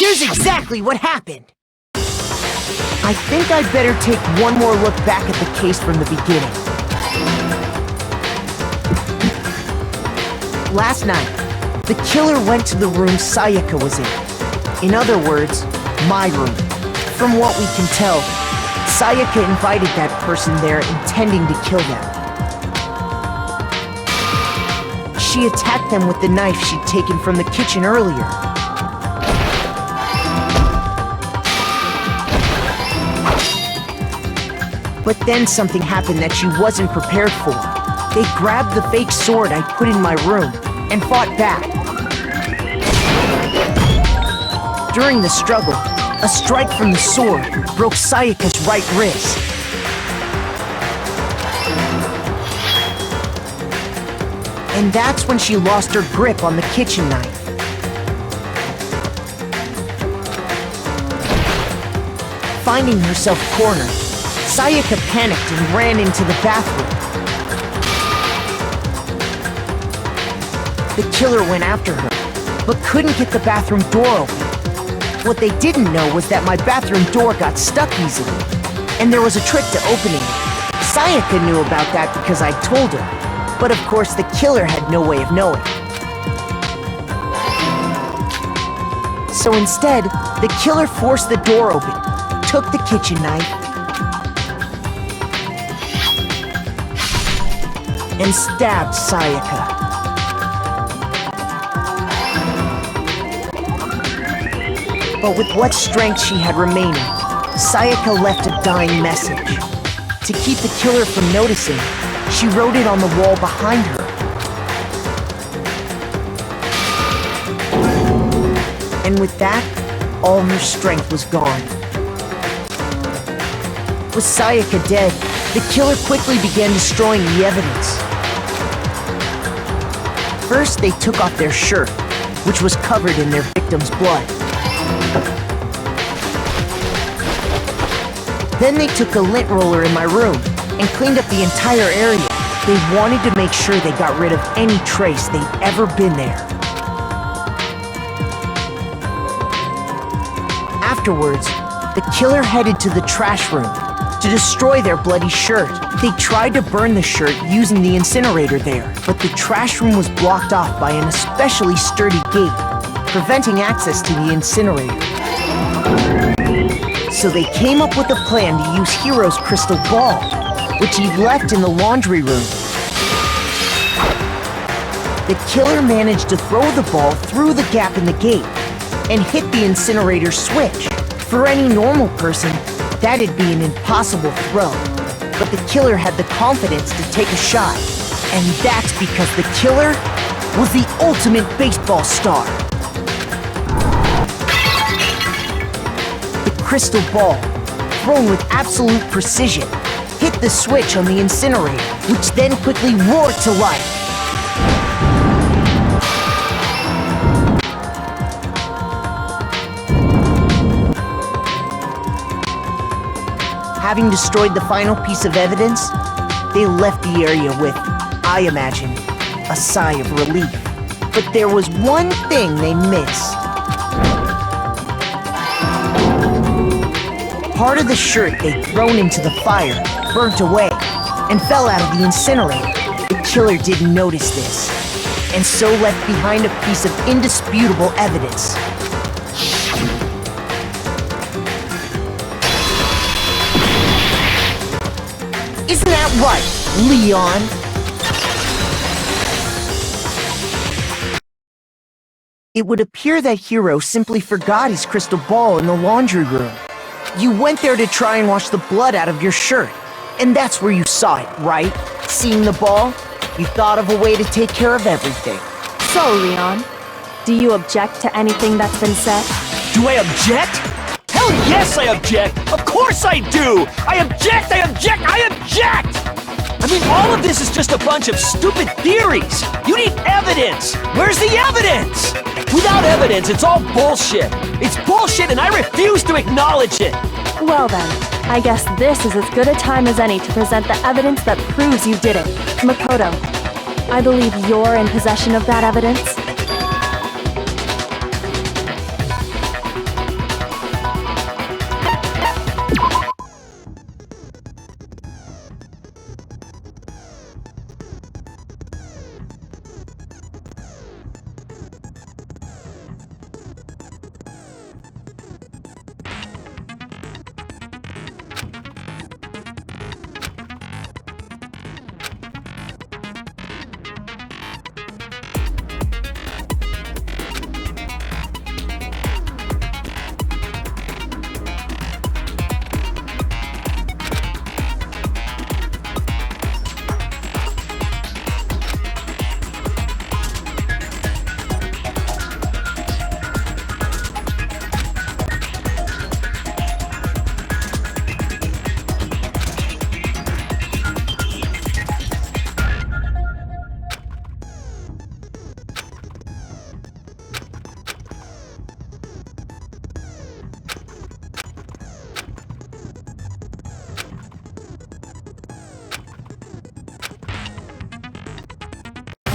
Here's exactly what happened. I think I'd better take one more look back at the case from the beginning. Last night, the killer went to the room Sayaka was in. In other words, my room. From what we can tell, Sayaka invited that person there intending to kill them. She attacked them with the knife she'd taken from the kitchen earlier. But then something happened that she wasn't prepared for. They grabbed the fake sword I put in my room and fought back. During the struggle, a strike from the sword broke Sayaka's right wrist. And that's when she lost her grip on the kitchen knife. Finding herself cornered, Sayaka panicked and ran into the bathroom. The killer went after her, but couldn't get the bathroom door open. What they didn't know was that my bathroom door got stuck easily, and there was a trick to opening it. Sayaka knew about that because I told her, but of course the killer had no way of knowing. So instead, the killer forced the door open, took the kitchen knife, and stabbed Sayaka. But with what strength she had remaining, Sayaka left a dying message. To keep the killer from noticing, she wrote it on the wall behind her. And with that, all her strength was gone. With Sayaka dead, the killer quickly began destroying the evidence. First, they took off their shirt, which was covered in their victim's blood. Then they took a lint roller in my room and cleaned up the entire area. They wanted to make sure they got rid of any trace they'd ever been there. Afterwards, the killer headed to the trash room to destroy their bloody shirt. They tried to burn the shirt using the incinerator there, but the trash room was blocked off by an especially sturdy gate, preventing access to the incinerator. So they came up with a plan to use Hiro's crystal ball, which he'd left in the laundry room. The killer managed to throw the ball through the gap in the gate and hit the incinerator switch. For any normal person, that'd be an impossible throw, but the killer had the confidence to take a shot, and that's because the killer was the ultimate baseball star. The crystal ball, thrown with absolute precision, hit the switch on the incinerator, which then quickly roared to life. Having destroyed the final piece of evidence, they left the area with, I imagine, a sigh of relief. But there was one thing they missed. Part of the shirt they'd thrown into the fire burnt away and fell out of the incinerator. The killer didn't notice this, and so left behind a piece of indisputable evidence. Isn't that right, Leon? It would appear that Hiro simply forgot his crystal ball in the laundry room. You went there to try and wash the blood out of your shirt, and that's where you saw it, right? Seeing the ball, you thought of a way to take care of everything. So, Leon, do you object to anything that's been said? Do I object? Hell yes, I object! Of course I do! I object! I object! I object! I mean, all of this is just a bunch of stupid theories! You need evidence! Where's the evidence? Without evidence, it's all bullshit! It's bullshit and I refuse to acknowledge it! Well then, I guess this is as good a time as any to present the evidence that proves you did it. Makoto, I believe you're in possession of that evidence?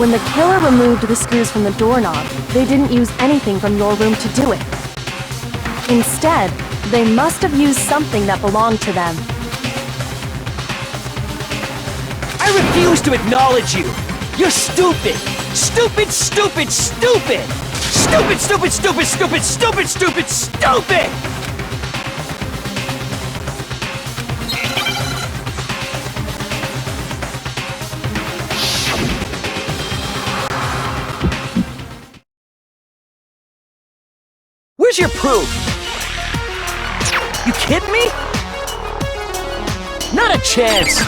When the killer removed the screws from the doorknob, they didn't use anything from your room to do it. Instead, they must have used something that belonged to them. I refuse to acknowledge you! You're stupid! Stupid, stupid, stupid! Stupid, stupid, stupid, stupid, stupid, stupid, stupid! Where's your proof? You kidding me? Not a chance!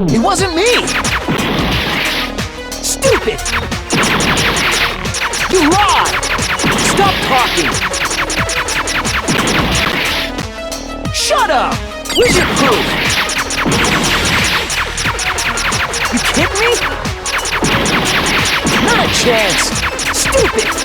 It wasn't me! Stupid! You lied! Stop talking! Shut up! Where's your proof? You kidding me? Not a chance! Stupid!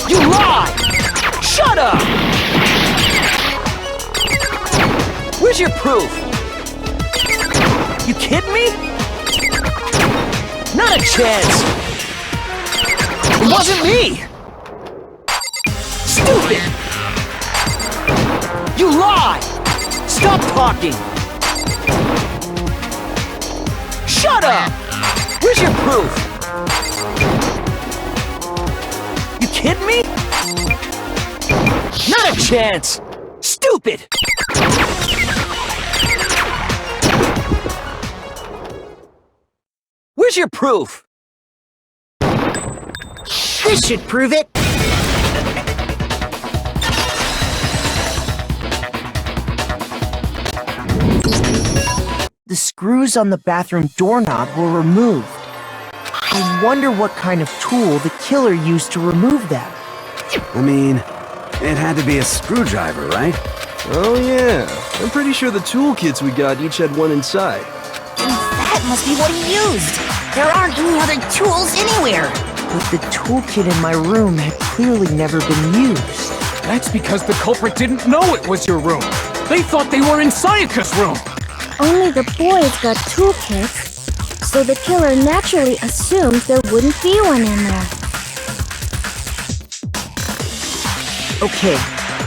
You lied! Shut up! Where's your proof? You kidding me? Not a chance! It wasn't me! stupid! You lie! Stop talking! Shut up! Where's your proof? You kidding me? Not a chance! Stupid! Where's your proof? This should prove it. The screws on the bathroom doorknob were removed. I wonder what kind of tool the killer used to remove them. I mean, it had to be a screwdriver, right? Oh yeah, I'm pretty sure the toolkits we got each had one inside. That must be what he used. There aren't any other tools anywhere. But the toolkit in my room had clearly never been used. That's because the culprit didn't know it was your room. They thought they were in Sayaka's room. Only the boys got toolkits, so the killer naturally assumed there wouldn't be one in there. Okay,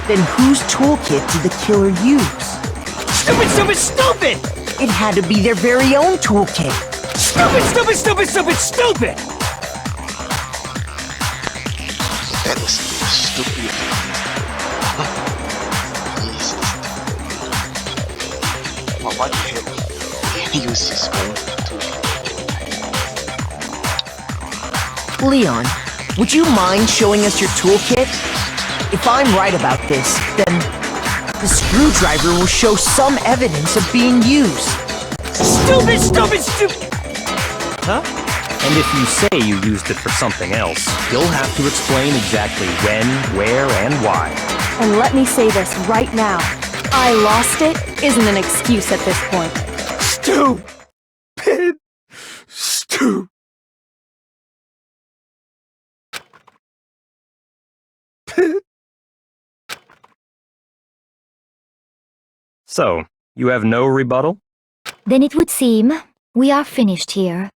then whose toolkit did the killer use? Stupid, stupid, stupid! It had to be their very own toolkit. Stupid, stupid, stupid, stupid, stupid! That was stupid. Jesus. What the hell? He used his own tool. Leon, would you mind showing us your toolkit? If I'm right about this, then the screwdriver will show some evidence of being used. Stupid, stupid, stupid! Huh? And if you say you used it for something else, you'll have to explain exactly when, where, and why. And let me say this right now. I lost it isn't an excuse at this point. Stupid! Stupid! So, you have no rebuttal? Then it would seem we are finished here.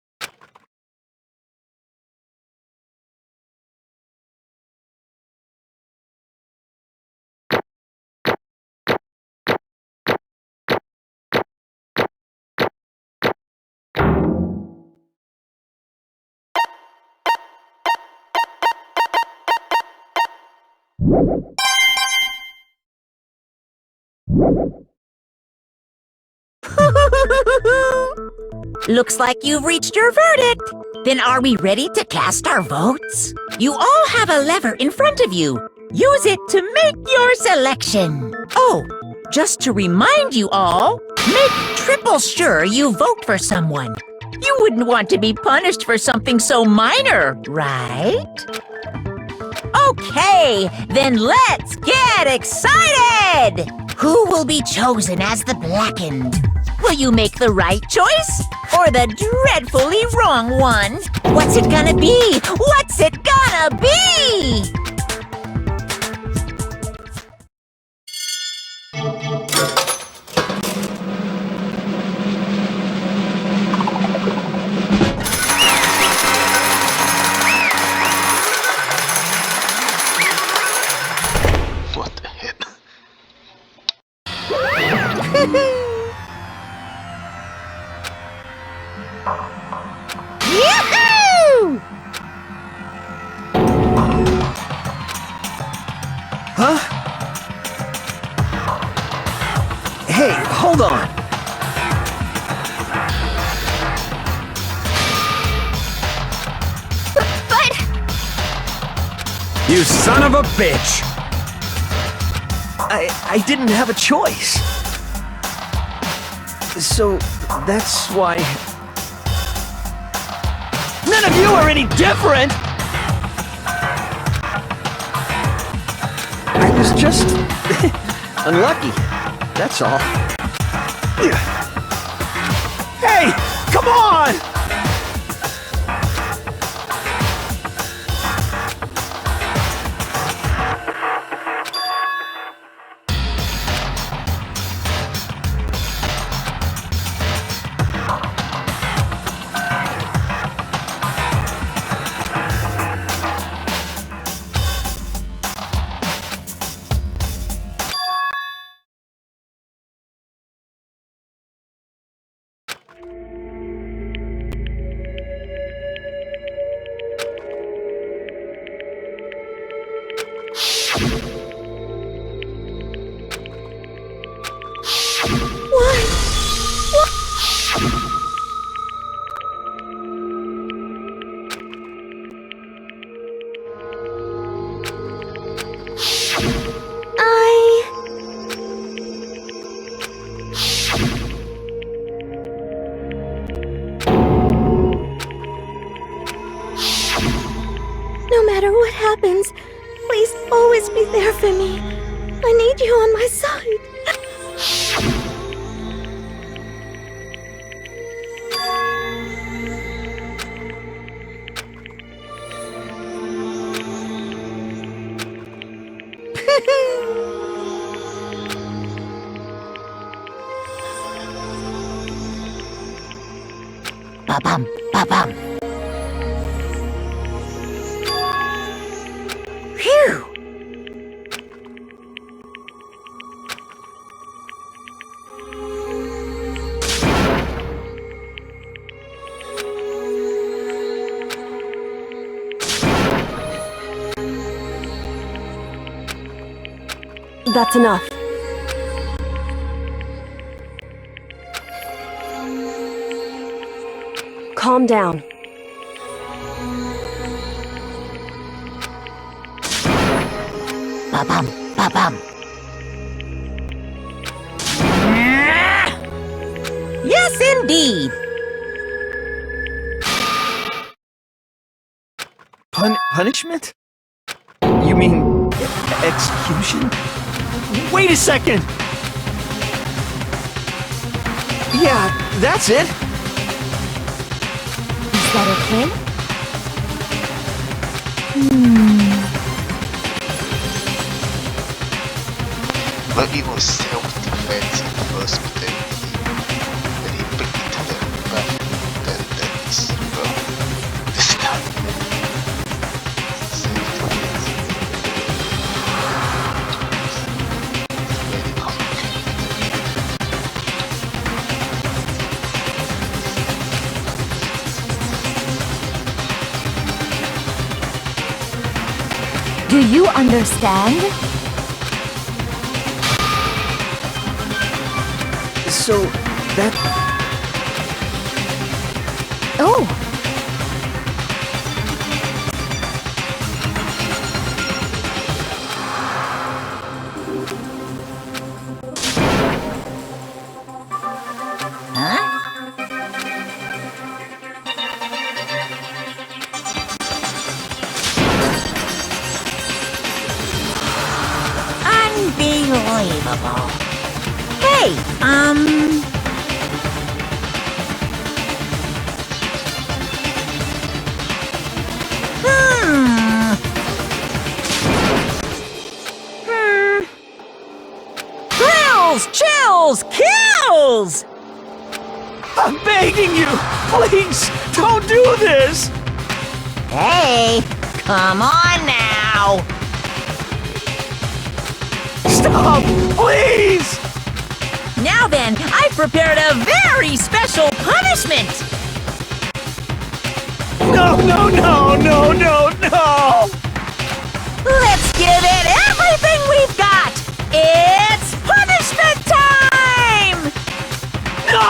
Looks like you've reached your verdict. Then are we ready to cast our votes? You all have a lever in front of you. Use it to make your selection. Oh, just to remind you all, make triple sure you vote for someone. You wouldn't want to be punished for something so minor, right? Okay, then let's get excited! Who will be chosen as the Blackened? Will you make the right choice? Or the dreadfully wrong one? What's it gonna be? What's it gonna be? What the heck? Yoo-hoo! Huh? Hey, hold on. But You son of a bitch! I didn't have a choice. So, that's why... None of you are any different! I was just... unlucky. That's all. Hey! Come on! No matter what happens, please always be there for me. I need you on my side. Ba-bum, ba-bum. Phew! That's enough. Calm down. Ba-bum, ba-bum. Yes, indeed. Punishment? You mean execution? Wait a second! Yeah, that's it! Is that okay? But it was self-defense in the first, but then he picked it to the back. Then is, well, this time. Self-defense. It's very complicated. Do you understand? So, that... Oh! Huh? Unbelievable. Hey, Thrills, chills, kills! I'm begging you! Please, don't do this! Hey, come on now! Stop! Please! Now then, I've prepared a very special punishment! No, no, no, no, no, no! Let's give it everything we've got! It's punishment time! No!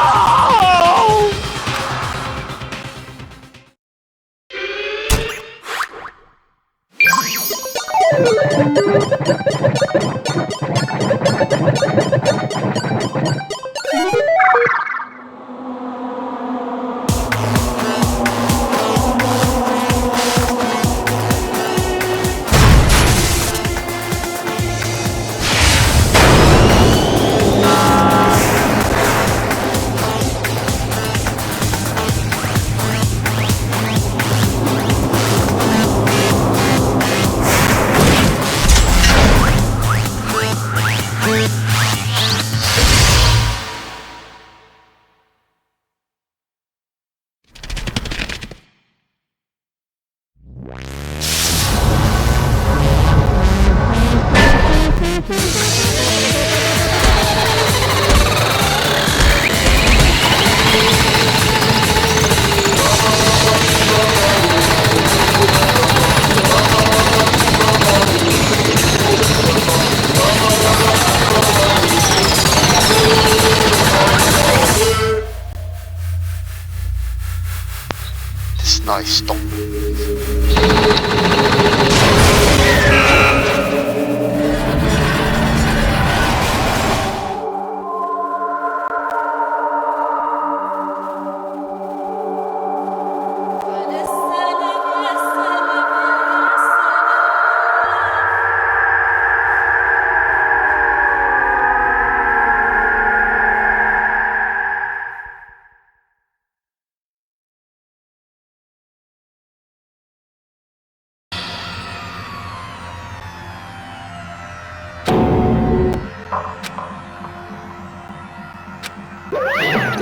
Nice, stop.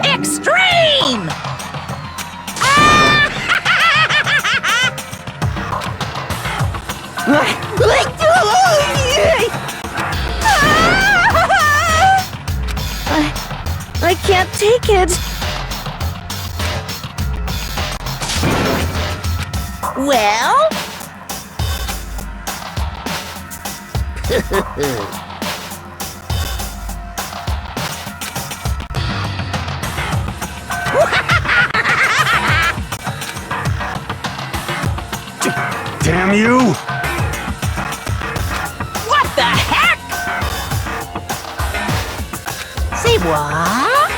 Extreme! I can't take it. Well? Damn you! What the heck? Say what?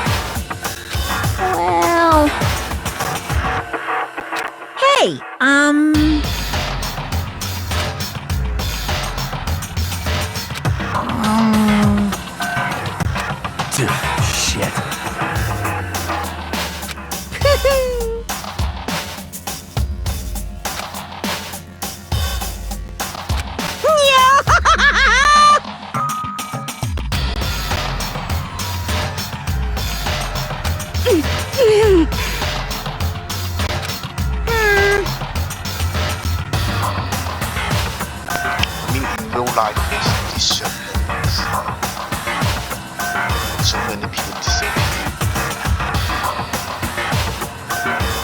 Well, Hey, Shit. I mean, in real life, this show so many people disappear.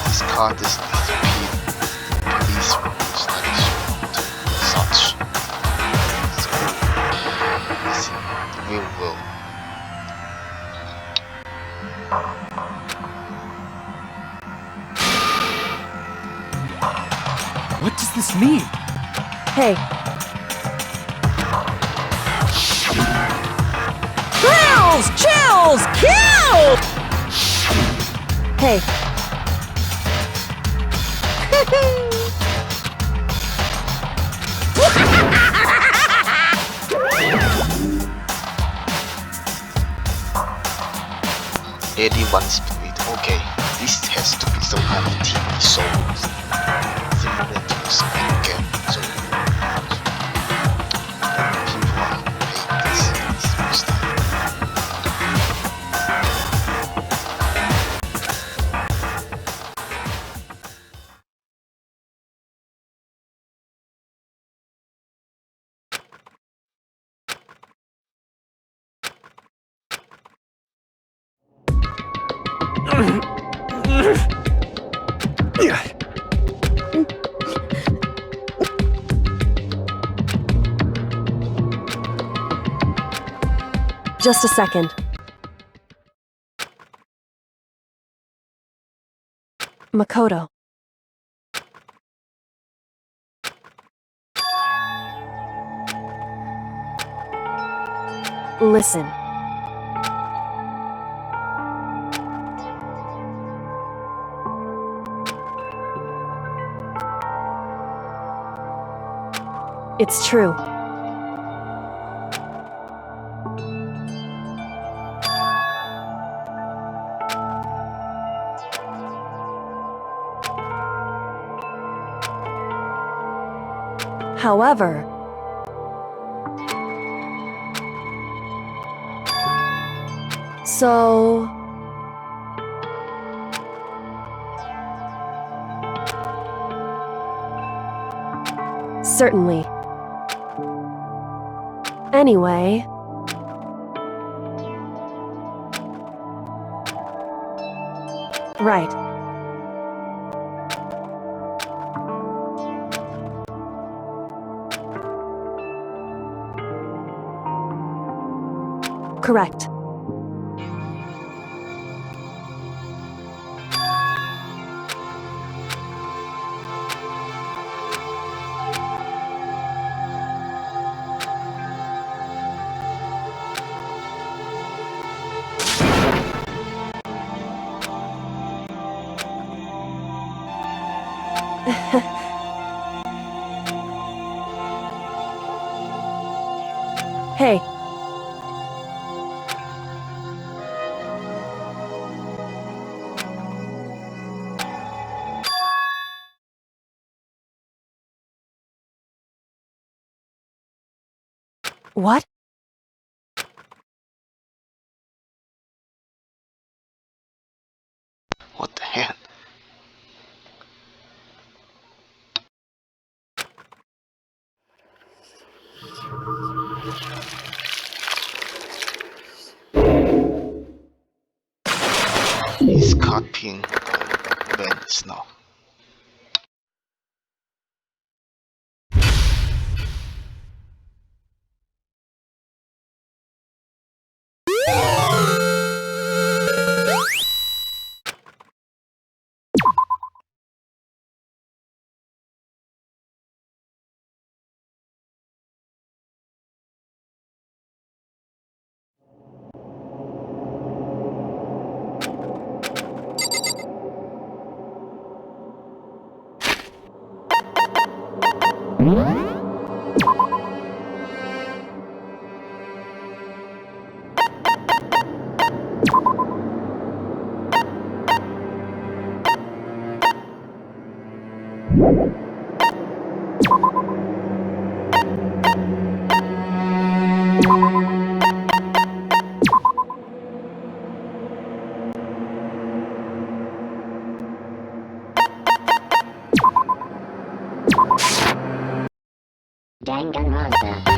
This card is disappeared. Police rules like such. It's cool. It's in the real world. What does this mean? Hey, Thrills, chills, kill! hey, Anyone's spirit. Okay, this has to be some kind of TV show. Similar to Squid Game. So, people are playing this most time. just a second. Makoto. Listen. It's true. However, so certainly. Anyway, right. Correct. Hey. What? What the hell? He's copying the beds now. Danganronpa.